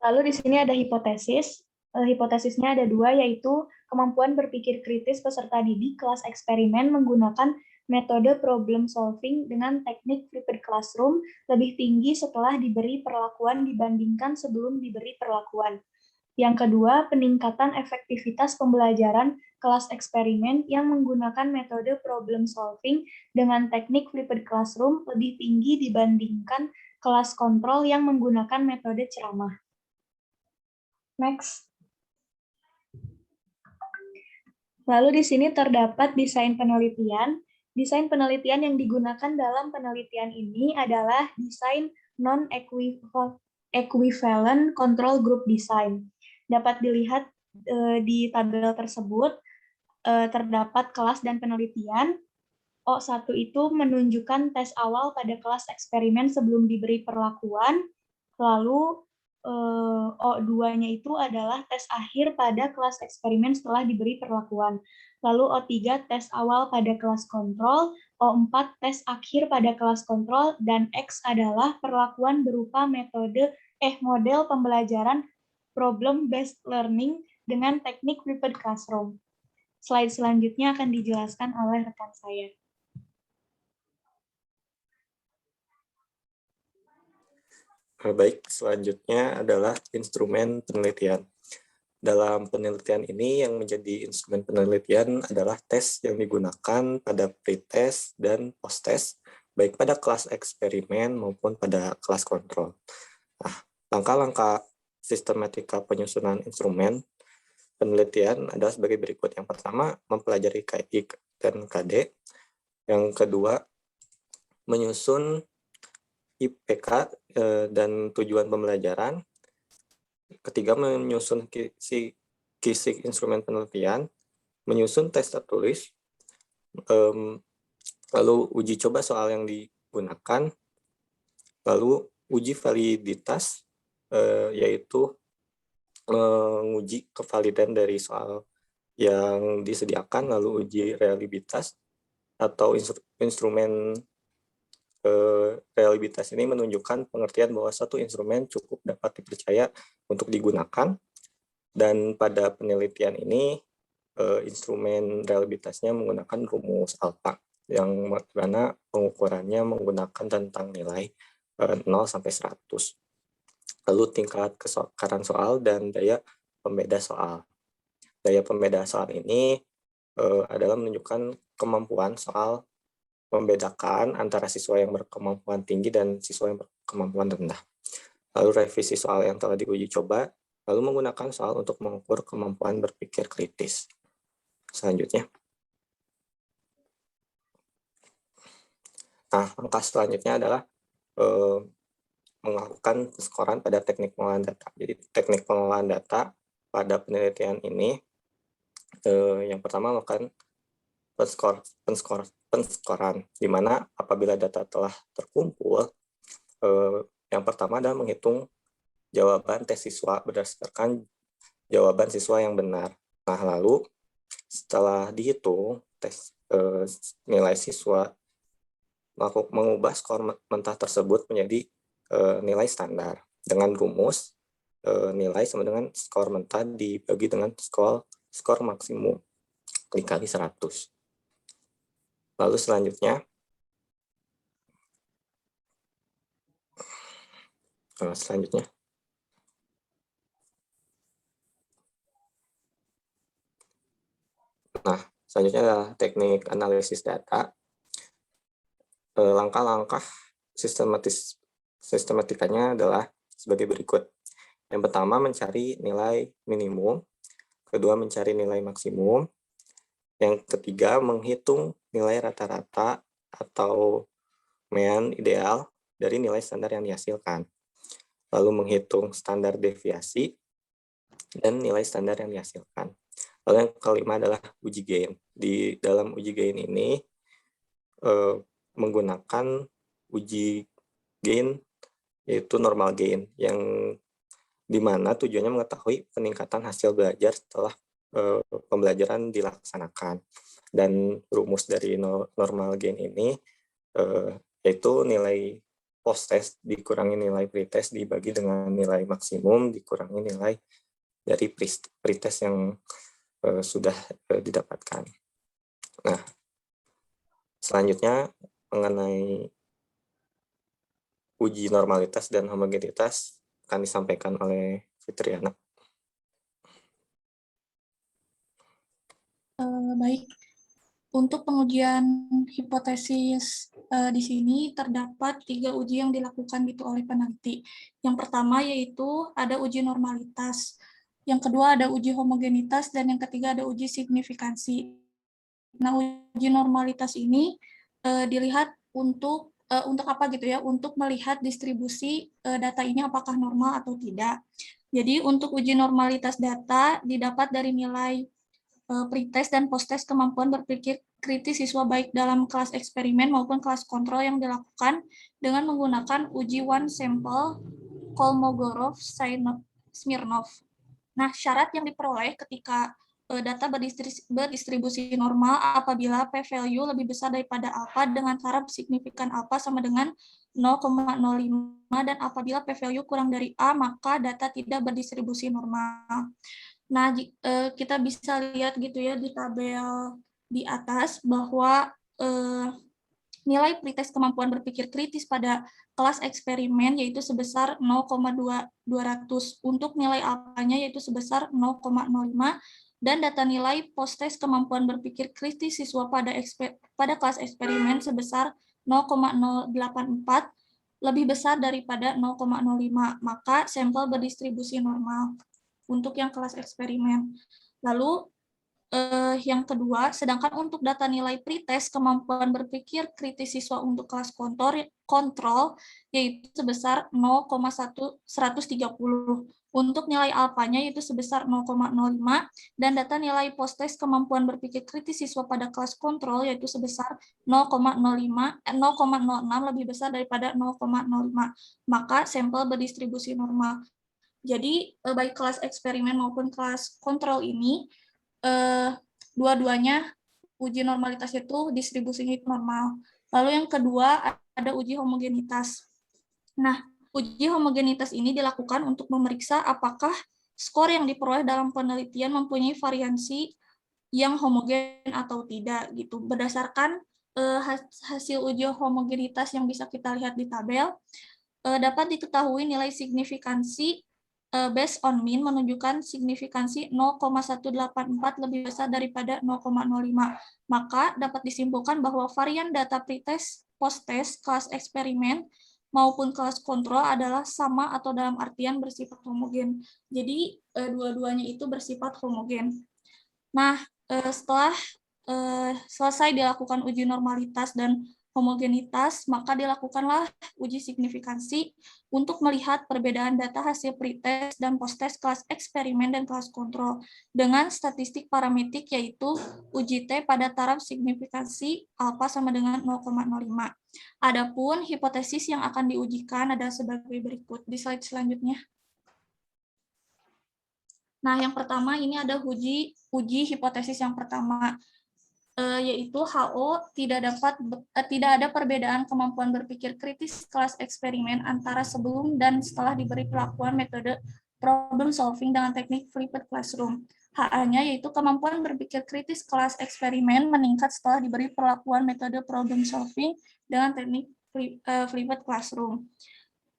Lalu di sini ada hipotesis. Hipotesisnya ada dua, yaitu kemampuan berpikir kritis peserta didik kelas eksperimen menggunakan metode problem solving dengan teknik flipped classroom lebih tinggi setelah diberi perlakuan dibandingkan sebelum diberi perlakuan. Yang kedua, peningkatan efektivitas pembelajaran kelas eksperimen yang menggunakan metode problem solving dengan teknik flipped classroom lebih tinggi dibandingkan kelas kontrol yang menggunakan metode ceramah. Next. Lalu di sini terdapat desain penelitian. Desain penelitian yang digunakan dalam penelitian ini adalah desain non-equivalent control group design. Dapat dilihat di tabel tersebut, terdapat kelas dan penelitian. O1 itu menunjukkan tes awal pada kelas eksperimen sebelum diberi perlakuan, lalu O2-nya itu adalah tes akhir pada kelas eksperimen setelah diberi perlakuan. Lalu O3 tes awal pada kelas kontrol, O4 tes akhir pada kelas kontrol, dan X adalah perlakuan berupa model pembelajaran problem-based learning dengan teknik flipped classroom. Slide selanjutnya akan dijelaskan oleh rekan saya. Baik, selanjutnya adalah instrumen penelitian. Dalam penelitian ini yang menjadi instrumen penelitian adalah tes yang digunakan pada pretest dan post-test, baik pada kelas eksperimen maupun pada kelas kontrol. Nah, langkah-langkah sistematika penyusunan instrumen penelitian adalah sebagai berikut. Yang pertama, mempelajari KI dan KD. Yang kedua, menyusun IPK dan tujuan pembelajaran. Ketiga, menyusun kisi instrumen penelitian, menyusun tes tertulis, lalu uji coba soal yang digunakan, lalu uji validitas, yaitu menguji kevalidan dari soal yang disediakan, lalu uji reliabilitas atau instrumen reliabilitas ini menunjukkan pengertian bahwa satu instrumen cukup dapat dipercaya untuk digunakan, dan pada penelitian ini instrumen reliabilitasnya menggunakan rumus alfa yang mana pengukurannya menggunakan tentang nilai 0 sampai 100. Lalu tingkat kesukaran soal dan daya pembeda soal. Daya pembeda soal ini adalah menunjukkan kemampuan soal membedakan antara siswa yang berkemampuan tinggi dan siswa yang berkemampuan rendah. Lalu revisi soal yang telah diuji coba, lalu menggunakan soal untuk mengukur kemampuan berpikir kritis. Selanjutnya. Nah, langkah selanjutnya adalah melakukan penskoran pada teknik pengolahan data. Jadi teknik pengolahan data pada penelitian ini, yang pertama melakukan penskoran, di mana apabila data telah terkumpul, yang pertama adalah menghitung jawaban tes siswa berdasarkan jawaban siswa yang benar. Nah, lalu setelah dihitung tes nilai siswa mengubah skor mentah tersebut menjadi nilai standar dengan rumus nilai sama dengan skor mentah dibagi dengan skor maksimum dikali 100. Lalu selanjutnya selanjutnya adalah teknik analisis data. Langkah-langkah sistematikanya adalah sebagai berikut. Yang pertama, mencari nilai minimum. Kedua, mencari nilai maksimum. Yang ketiga, menghitung nilai rata-rata atau mean ideal dari nilai standar yang dihasilkan. Lalu menghitung standar deviasi dan nilai standar yang dihasilkan. Lalu yang kelima adalah uji gain. Di dalam uji gain ini menggunakan uji gain yaitu normal gain yang dimana tujuannya mengetahui peningkatan hasil belajar setelah pembelajaran dilaksanakan. Dan rumus dari normal gain ini yaitu nilai post-test dikurangi nilai pretest dibagi dengan nilai maksimum dikurangi nilai dari pretest yang sudah didapatkan. Nah, selanjutnya mengenai uji normalitas dan homogenitas akan disampaikan oleh Fitriana. Baik, untuk pengujian hipotesis di sini terdapat 3 uji yang dilakukan gitu oleh peneliti. Yang pertama yaitu ada uji normalitas, yang kedua ada uji homogenitas, dan yang ketiga ada uji signifikansi. Nah, uji normalitas ini dilihat untuk apa gitu ya, untuk melihat distribusi data ini apakah normal atau tidak. Jadi untuk uji normalitas data didapat dari nilai pretest dan posttest kemampuan berpikir kritis siswa baik dalam kelas eksperimen maupun kelas kontrol yang dilakukan dengan menggunakan uji one sample Kolmogorov-Smirnov. Nah, syarat yang diperoleh ketika data berdistribusi normal apabila p-value lebih besar daripada alfa dengan taraf signifikan alfa sama dengan 0,05 dan apabila p-value kurang dari A maka data tidak berdistribusi normal. Nah, kita bisa lihat gitu ya di tabel di atas bahwa nilai pretest kemampuan berpikir kritis pada kelas eksperimen yaitu sebesar 0,200, untuk nilai alfanya yaitu sebesar 0,05, dan data nilai post-test kemampuan berpikir kritis siswa pada kelas eksperimen sebesar 0,084, lebih besar daripada 0,05, maka sampel berdistribusi normal untuk yang kelas eksperimen. Lalu yang kedua, sedangkan untuk data nilai pretest kemampuan berpikir kritis siswa untuk kelas kontrol yaitu sebesar 0,130. Untuk nilai alfanya yaitu sebesar 0,05 dan data nilai post-test kemampuan berpikir kritis siswa pada kelas kontrol yaitu sebesar 0,06 lebih besar daripada 0,05. Maka sampel berdistribusi normal. Jadi baik kelas eksperimen maupun kelas kontrol ini dua-duanya uji normalitas itu distribusinya normal. Lalu yang kedua ada uji homogenitas. Nah, uji homogenitas ini dilakukan untuk memeriksa apakah skor yang diperoleh dalam penelitian mempunyai variansi yang homogen atau tidak gitu. Berdasarkan hasil uji homogenitas yang bisa kita lihat di tabel, dapat diketahui nilai signifikansi based on mean menunjukkan signifikansi 0,184 lebih besar daripada 0,05. Maka dapat disimpulkan bahwa varian data pretest, post-test, kelas eksperimen, maupun kelas kontrol adalah sama atau dalam artian bersifat homogen. Jadi dua-duanya itu bersifat homogen. Nah, setelah selesai dilakukan uji normalitas dan homogenitas, maka dilakukanlah uji signifikansi untuk melihat perbedaan data hasil pretest dan post-test kelas eksperimen dan kelas kontrol dengan statistik parametrik yaitu uji T pada taraf signifikansi alfa sama dengan 0,05. Adapun hipotesis yang akan diujikan adalah sebagai berikut di slide selanjutnya. Nah, yang pertama ini ada uji hipotesis yang pertama. yaitu HO tidak ada perbedaan kemampuan berpikir kritis kelas eksperimen antara sebelum dan setelah diberi perlakuan metode problem solving dengan teknik flipped classroom. HA-nya yaitu kemampuan berpikir kritis kelas eksperimen meningkat setelah diberi perlakuan metode problem solving dengan teknik flipped classroom.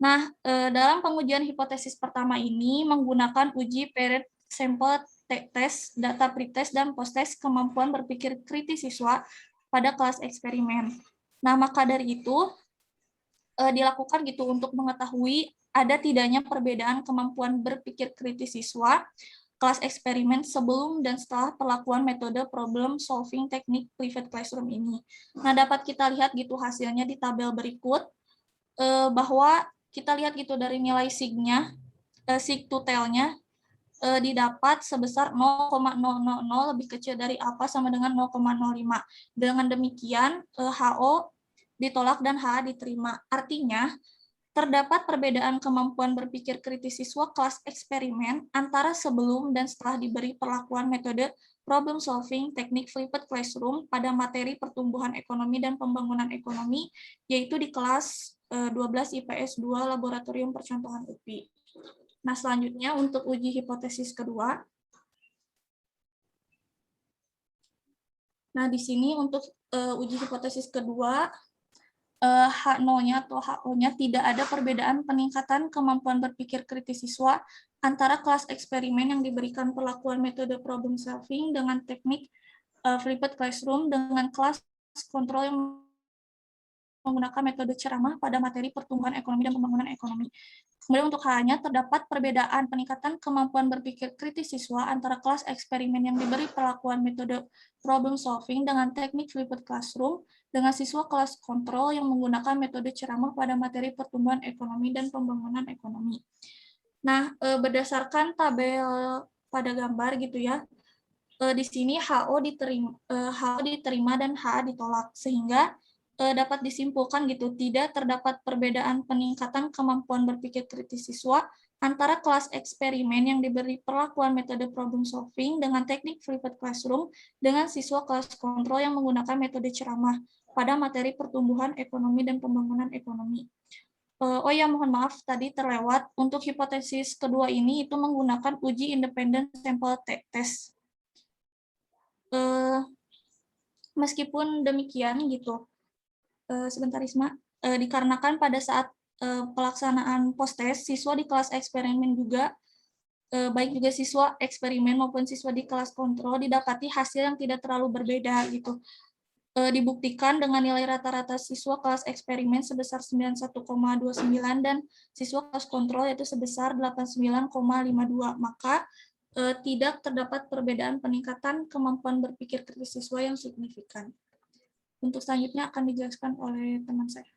Nah, dalam pengujian hipotesis pertama ini menggunakan uji paired sample test, data pretest, dan post-test kemampuan berpikir kritis siswa pada kelas eksperimen. Nah, maka dari itu dilakukan gitu untuk mengetahui ada tidaknya perbedaan kemampuan berpikir kritis siswa kelas eksperimen sebelum dan setelah perlakuan metode problem solving teknik flipped classroom ini. Nah, dapat kita lihat gitu hasilnya di tabel berikut, bahwa kita lihat gitu dari nilai sig-nya, sig to tail-nya didapat sebesar 0,000 lebih kecil dari apa sama dengan 0,05. Dengan demikian HO ditolak dan HA diterima. Artinya terdapat perbedaan kemampuan berpikir kritis siswa kelas eksperimen antara sebelum dan setelah diberi perlakuan metode problem solving teknik flipped classroom pada materi pertumbuhan ekonomi dan pembangunan ekonomi, yaitu di kelas 12 IPS 2 Laboratorium Percontohan UPI. Nah, selanjutnya untuk uji hipotesis kedua. Nah, di sini untuk uji hipotesis kedua, H0-nya atau HO-nya tidak ada perbedaan peningkatan kemampuan berpikir kritis siswa antara kelas eksperimen yang diberikan perlakuan metode problem solving dengan teknik flipped classroom dengan kelas kontrol yang menggunakan metode ceramah pada materi pertumbuhan ekonomi dan pembangunan ekonomi. Kemudian untuk H-nya terdapat perbedaan peningkatan kemampuan berpikir kritis siswa antara kelas eksperimen yang diberi perlakuan metode problem solving dengan teknik flipped classroom dengan siswa kelas kontrol yang menggunakan metode ceramah pada materi pertumbuhan ekonomi dan pembangunan ekonomi. Nah, berdasarkan tabel pada gambar gitu ya, di sini HO diterima dan HA ditolak, sehingga dapat disimpulkan gitu tidak terdapat perbedaan peningkatan kemampuan berpikir kritis siswa antara kelas eksperimen yang diberi perlakuan metode problem solving dengan teknik flipped classroom dengan siswa kelas kontrol yang menggunakan metode ceramah pada materi pertumbuhan ekonomi dan pembangunan ekonomi. Oh ya, mohon maaf tadi terlewat, untuk hipotesis kedua ini itu menggunakan uji independent sample test. Meskipun demikian gitu, sebentar Isma, dikarenakan pada saat pelaksanaan post-test, siswa di kelas eksperimen juga, baik juga siswa eksperimen maupun siswa di kelas kontrol, didapati hasil yang tidak terlalu berbeda gitu. Dibuktikan dengan nilai rata-rata siswa kelas eksperimen sebesar 91,29 dan siswa kelas kontrol yaitu sebesar 89,52. Maka tidak terdapat perbedaan peningkatan kemampuan berpikir kritis siswa yang signifikan. Untuk selanjutnya akan dijelaskan oleh teman saya.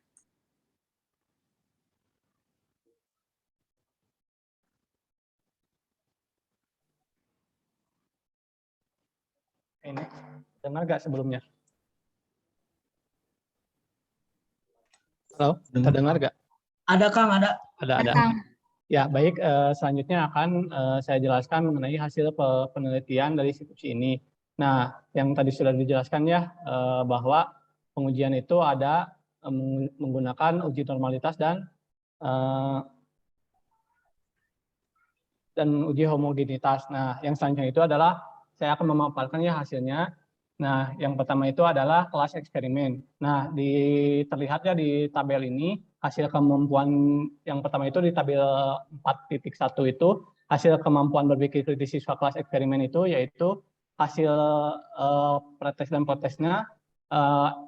Ini dengar nggak sebelumnya? Halo, terdengar nggak? Ada Kang, ada. Ada. Ya, baik. Selanjutnya akan saya jelaskan mengenai hasil penelitian dari institusi ini. Nah, yang tadi sudah dijelaskan ya, bahwa pengujian itu ada menggunakan uji normalitas dan uji homogenitas. Nah, yang selanjutnya itu adalah saya akan memaparkan ya hasilnya. Nah, yang pertama itu adalah kelas eksperimen. Nah, terlihat ya di tabel ini, hasil kemampuan yang pertama itu di tabel 4.1 itu, hasil kemampuan berpikir kritis siswa kelas eksperimen itu, yaitu hasil pretest dan protesnya,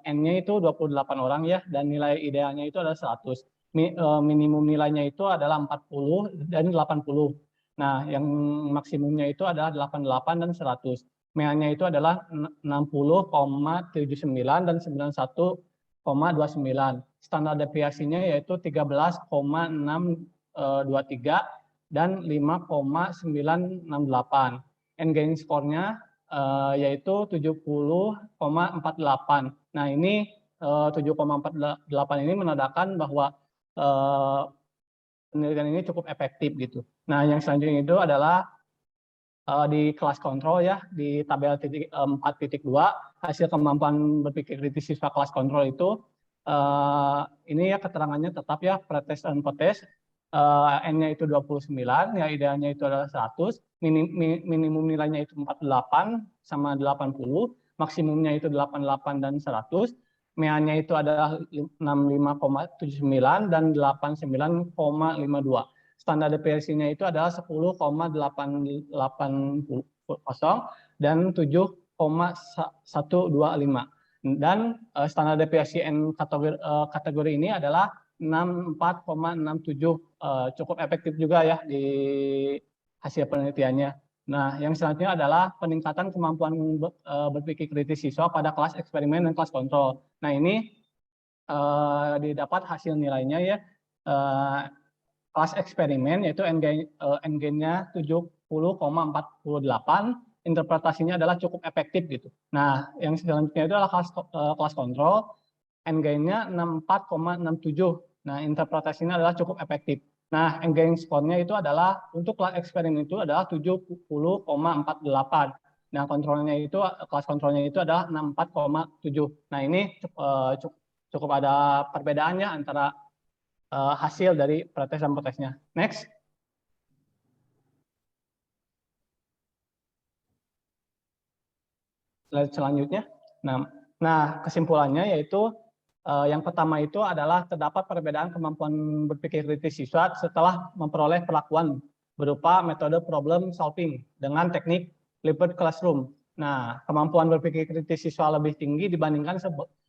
N-nya itu 28 orang ya, dan nilai idealnya itu adalah 100. Minimum nilainya itu adalah 40 dan 80. Nah, yang maksimumnya itu adalah 88 dan 100. MEA-nya itu adalah 60,79 dan 91,29. Standar deviasinya yaitu 13,623 dan 5,968. N-gain score-nya yaitu 70,48. Nah, ini 7,48 ini menandakan bahwa penelitian ini cukup efektif gitu. Nah, yang selanjutnya itu adalah di kelas kontrol ya, di tabel 4.2, hasil kemampuan berpikir kritis siswa kelas kontrol itu ini ya keterangannya tetap ya pretest dan potes. N-nya itu 29, ya idealnya itu adalah 100, minimum nilainya itu 48 sama 80, maksimumnya itu 88 dan 100, MEA-nya itu adalah 65,79 dan 89,52. Standar deviasinya itu adalah 10,880 dan 7,125. Dan standar deviasi N kategori ini adalah 64,67, cukup efektif juga ya di hasil penelitiannya. Nah, yang selanjutnya adalah peningkatan kemampuan berpikir kritis siswa pada kelas eksperimen dan kelas kontrol. Nah, ini didapat hasil nilainya ya. Kelas eksperimen yaitu N-nya 70,48, interpretasinya adalah cukup efektif gitu. Nah, yang selanjutnya itu adalah kelas kontrol, N-nya 64,67. Nah, interpretasinya adalah cukup efektif. Nah, N-gain skornya itu adalah untuk kelas eksperimen itu adalah 70,48. Nah, kelas kontrolnya itu adalah 64,7. Nah, ini cukup ada perbedaannya antara hasil dari pretest dan potesnya. Next. Slide selanjutnya. Nah, kesimpulannya yaitu yang pertama itu adalah terdapat perbedaan kemampuan berpikir kritis siswa setelah memperoleh perlakuan berupa metode problem solving dengan teknik flipped classroom. Nah, kemampuan berpikir kritis siswa lebih tinggi dibandingkan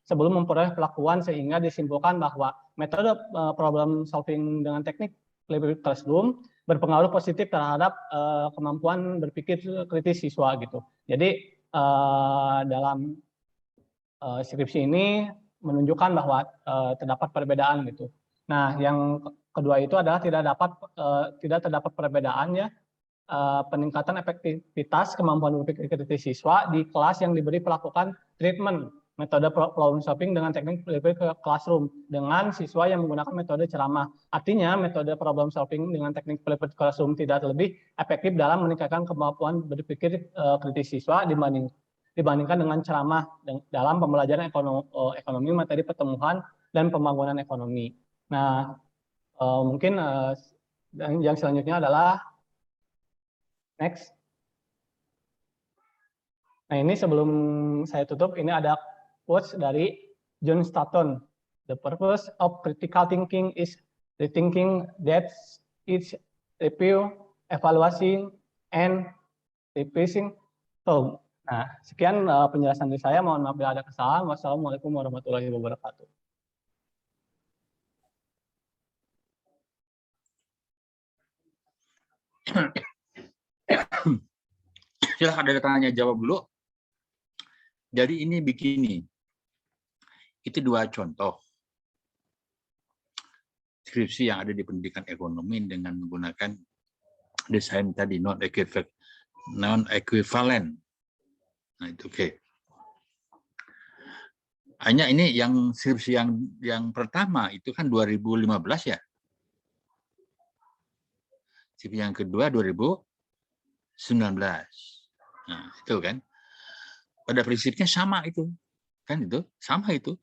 sebelum memperoleh perlakuan sehingga disimpulkan bahwa metode problem solving dengan teknik flipped classroom berpengaruh positif terhadap kemampuan berpikir kritis siswa gitu. Jadi dalam skripsi ini menunjukkan bahwa terdapat perbedaan gitu. Nah, yang kedua itu adalah tidak terdapat perbedaan ya peningkatan efektivitas kemampuan berpikir kritis siswa di kelas yang diberi melakukan treatment metode problem solving dengan teknik flipped classroom dengan siswa yang menggunakan metode ceramah. Artinya metode problem solving dengan teknik flipped classroom tidak lebih efektif dalam meningkatkan kemampuan berpikir kritis siswa dibandingkan dengan ceramah dalam pembelajaran ekonomi, materi pertumbuhan, dan pembangunan ekonomi. Nah, mungkin yang selanjutnya adalah next. Nah, ini sebelum saya tutup, ini ada quotes dari John Stanton. The purpose of critical thinking is rethinking that it's review, evaluating, and replacing thought. Nah, sekian penjelasan dari saya. Mohon maaf bila ada kesalahan. Wassalamualaikum warahmatullahi wabarakatuh. Silahkan ada tanya jawab dulu. Jadi ini begini. Itu dua contoh skripsi yang ada di pendidikan ekonomi dengan menggunakan desain tadi non-equivalent. Nah, itu oke. Hanya ini yang skripsi yang pertama itu kan 2015 ya. Skripsi yang kedua 2019. Nah, itu kan. Pada prinsipnya sama itu. Kan itu, sama itu.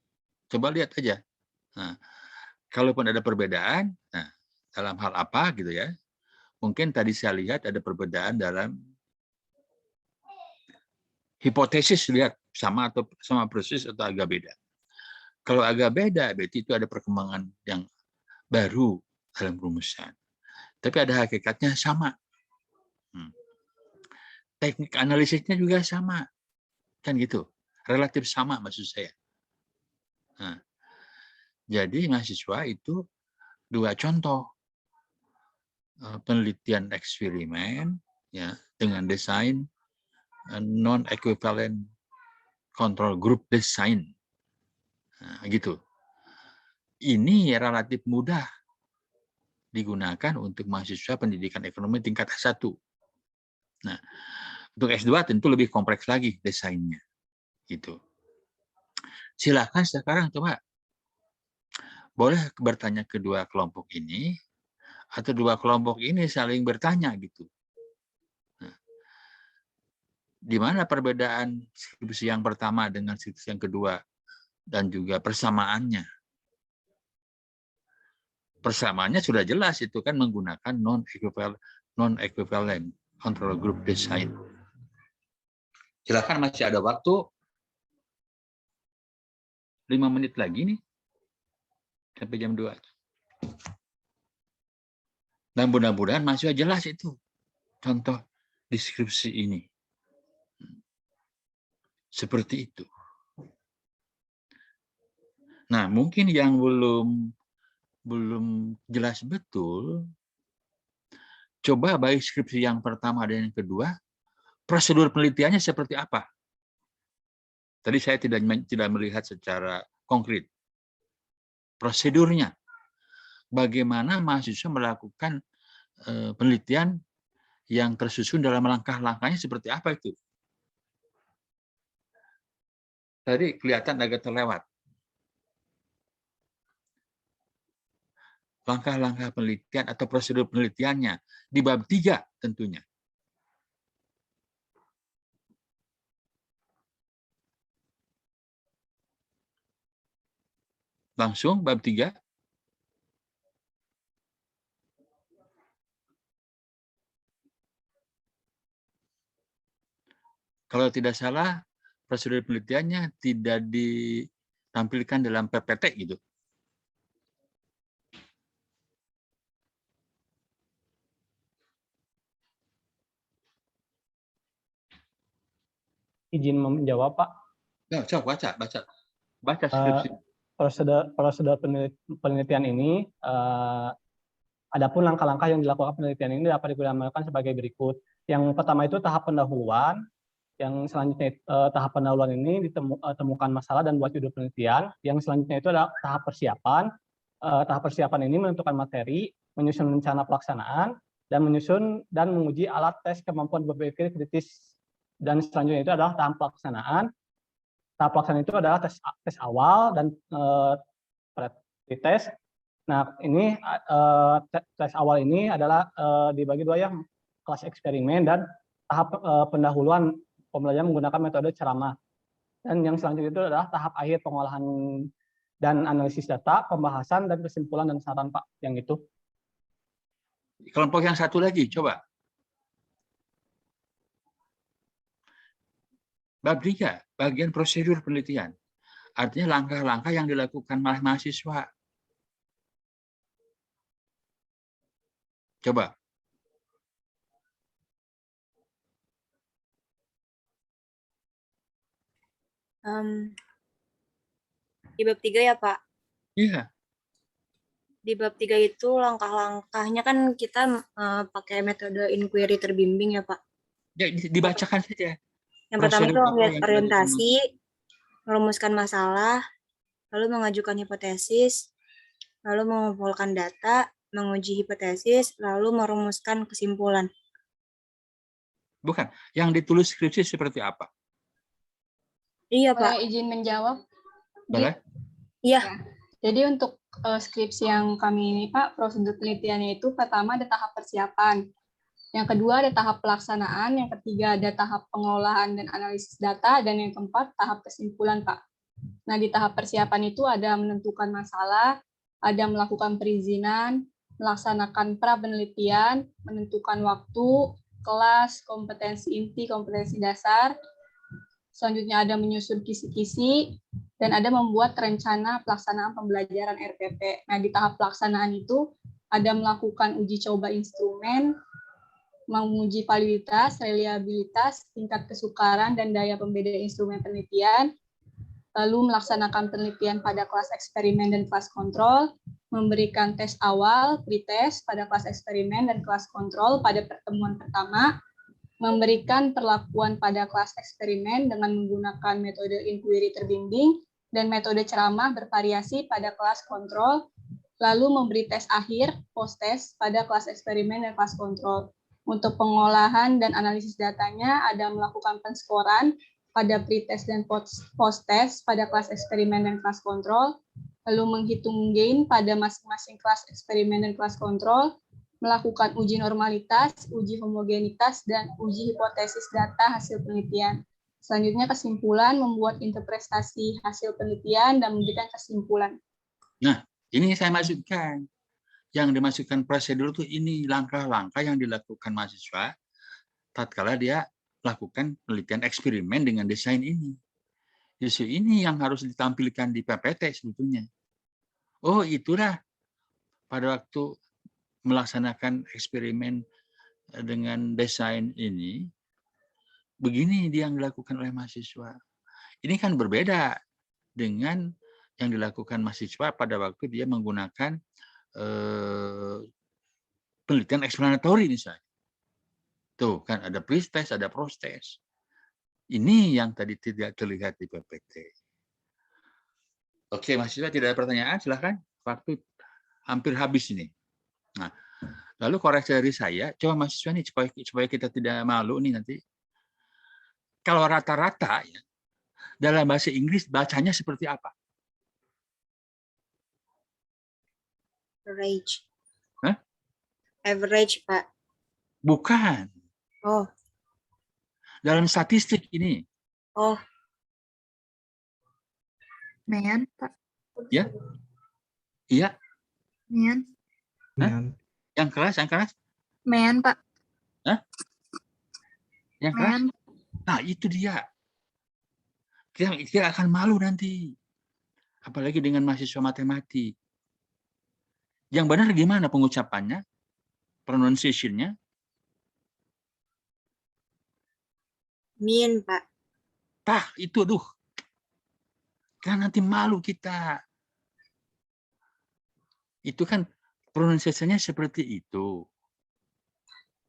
Coba lihat aja. Nah, kalaupun ada perbedaan, nah, dalam hal apa gitu ya. Mungkin tadi saya lihat ada perbedaan dalam hipotesis, lihat sama atau sama persis atau agak beda. Kalau agak beda, berarti itu ada perkembangan yang baru dalam rumusan. Tapi ada hakikatnya sama. Teknik analisisnya juga sama. Kan gitu. Relatif sama maksud saya. Nah, jadi mahasiswa itu dua contoh. Penelitian eksperimen ya dengan desain non-equivalent control group design. Nah, gitu. Ini relatif mudah digunakan untuk mahasiswa pendidikan ekonomi tingkat S1. Nah, untuk S2 tentu lebih kompleks lagi desainnya. Gitu. Silakan sekarang coba boleh bertanya kedua kelompok ini atau dua kelompok ini saling bertanya gitu. Di mana perbedaan skripsi yang pertama dengan skripsi yang kedua dan juga persamaannya? Persamaannya sudah jelas, itu kan menggunakan non-equivalent control group design. Silakan, masih ada waktu 5 menit lagi nih sampai jam 2. Dan mudah-mudahan masih jelas itu contoh deskripsi ini. Seperti itu. Nah, mungkin yang belum jelas betul, coba baik skripsi yang pertama dan yang kedua, prosedur penelitiannya seperti apa? Tadi saya tidak melihat secara konkret. Prosedurnya, bagaimana mahasiswa melakukan penelitian yang tersusun dalam langkah-langkahnya seperti apa itu? Tadi kelihatan agak terlewat. Langkah-langkah penelitian atau prosedur penelitiannya di bab 3 tentunya. Langsung bab 3. Kalau tidak salah, prosedur penelitiannya tidak ditampilkan dalam PPT gitu. Izin menjawab, Pak. Nah, coba baca skripsi. Prosedur penelitian ini, adapun langkah-langkah yang dilakukan penelitian ini dapat digambarkan sebagai berikut. Yang pertama itu tahap pendahuluan. Yang selanjutnya tahap pendahuluan ini ditemukan masalah dan buat judul penelitian. Yang selanjutnya itu adalah tahap persiapan. Tahap persiapan ini menentukan materi, menyusun rencana pelaksanaan, dan menyusun dan menguji alat tes kemampuan berpikir kritis. Dan selanjutnya itu adalah tahap pelaksanaan. Tahap pelaksanaan itu adalah tes awal dan pretest. Nah, ini tes awal ini adalah dibagi dua, yang kelas eksperimen dan tahap pendahuluan pembelajaran menggunakan metode ceramah. Dan yang selanjutnya itu adalah tahap akhir pengolahan dan analisis data, pembahasan dan kesimpulan dan saran, Pak, yang itu. Kelompok yang satu lagi, coba. Bab 3, bagian prosedur penelitian. Artinya langkah-langkah yang dilakukan oleh mahasiswa. Coba. Di bab 3 ya, Pak? Iya. Di bab 3 itu langkah-langkahnya kan kita pakai metode inquiry terbimbing ya, Pak? Ya, dibacakan saja. Yang pertama itu orientasi, merumuskan masalah, lalu mengajukan hipotesis, lalu mengumpulkan data, menguji hipotesis, lalu merumuskan kesimpulan. Bukan, yang ditulis skripsi seperti apa? Iya, Pak. Boleh izin menjawab? Boleh? Iya. Jadi untuk skripsi yang kami ini, Pak, prosedur penelitiannya itu pertama ada tahap persiapan. Yang kedua ada tahap pelaksanaan, yang ketiga ada tahap pengolahan dan analisis data, dan yang keempat tahap kesimpulan, Pak. Nah, di tahap persiapan itu ada menentukan masalah, ada melakukan perizinan, melaksanakan pra-penelitian, menentukan waktu, kelas, kompetensi inti, kompetensi dasar. Selanjutnya ada menyusun kisi-kisi, dan ada membuat rencana pelaksanaan pembelajaran RPP. Nah, di tahap pelaksanaan itu ada melakukan uji coba instrumen, menguji validitas, reliabilitas, tingkat kesukaran, dan daya pembeda instrumen penelitian, lalu melaksanakan penelitian pada kelas eksperimen dan kelas kontrol, memberikan tes awal, pretest pada kelas eksperimen dan kelas kontrol pada pertemuan pertama, memberikan perlakuan pada kelas eksperimen dengan menggunakan metode inquiry terbimbing dan metode ceramah bervariasi pada kelas kontrol, lalu memberi tes akhir, post-test pada kelas eksperimen dan kelas kontrol. Untuk pengolahan dan analisis datanya ada melakukan penskoran pada pretest dan post-test pada kelas eksperimen dan kelas kontrol, lalu menghitung gain pada masing-masing kelas eksperimen dan kelas kontrol, melakukan uji normalitas, uji homogenitas, dan uji hipotesis data hasil penelitian. Selanjutnya kesimpulan, membuat interpretasi hasil penelitian dan memberikan kesimpulan. Nah, ini saya masukkan. Yang dimasukkan prosedur itu ini langkah-langkah yang dilakukan mahasiswa tatkala dia lakukan penelitian eksperimen dengan desain ini. Justru ini yang harus ditampilkan di PPT sebetulnya. Oh, itulah pada waktu melaksanakan eksperimen dengan desain ini, begini dia yang dilakukan oleh mahasiswa. Ini kan berbeda dengan yang dilakukan mahasiswa pada waktu dia menggunakan penelitian eksplanatori misalnya. Tuh kan ada pre-test, ada post-test. Ini yang tadi tidak terlihat di PPT. Oke, mahasiswa tidak ada pertanyaan, silahkan. Waktu hampir habis ini. Nah, lalu koreksi dari saya, coba mahasiswa nih supaya kita tidak malu nih nanti. Kalau rata-rata ya, dalam bahasa Inggris bacanya seperti apa? Average. Hah? Average, Pak. Bukan. Oh. Dalam statistik ini. Oh. Mean, Pak. Ya? Iya. Mean. Hah? Yang keras? Mean, Pak. Hah? Yang keras? Mean. Nah, itu dia. Kita akan malu nanti. Apalagi dengan mahasiswa matematik. Yang benar gimana pengucapannya? Pronunciation-nya? Mean, Pak. Itu aduh. Kan nanti malu kita. Itu kan pronunciation-nya seperti itu.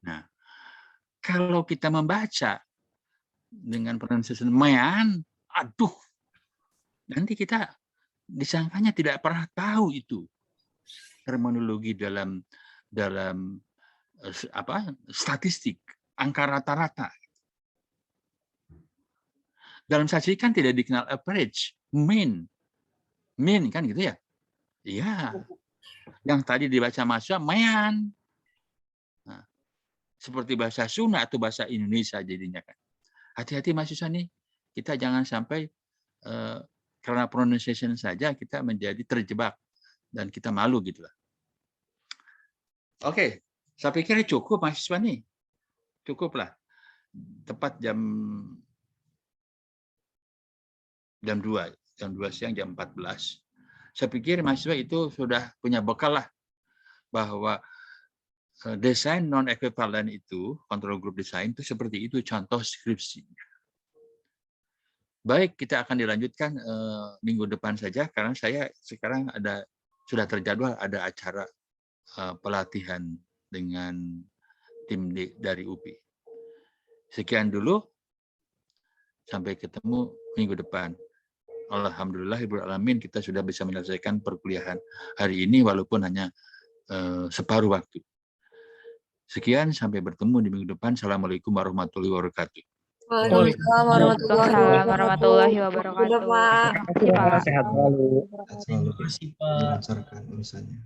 Nah, kalau kita membaca dengan pronunciation mean, aduh. Nanti kita disangkanya tidak pernah tahu itu terminologi dalam statistik, angka rata-rata. Dalam statistik kan tidak dikenal average, mean kan gitu ya? Iya. Yang tadi dibaca mahasiswa mean. Nah, seperti bahasa Sunda atau bahasa Indonesia jadinya kan. Hati-hati mahasiswa nih, kita jangan sampai karena pronunciation saja kita menjadi terjebak dan kita malu gitu lah. Oke, saya pikir cukup mahasiswa nih. Cukuplah. Tepat jam 2 siang, jam 14. Saya pikir mahasiswa itu sudah punya bekal lah bahwa desain non-ekvivalen itu, control group design itu seperti itu contoh skripsinya. Baik, kita akan dilanjutkan minggu depan saja karena saya sekarang sudah terjadwal ada acara pelatihan dengan tim dari UPI. Sekian dulu, sampai ketemu minggu depan. Alhamdulillahirrahmanirrahim kita sudah bisa menyelesaikan perkuliahan hari ini walaupun hanya separuh waktu. Sekian, sampai bertemu di minggu depan. Assalamualaikum warahmatullahi wabarakatuh. Waalaikumsalam warahmatullahi wabarakatuh. Sehat selalu. Dilancarkan urusannya.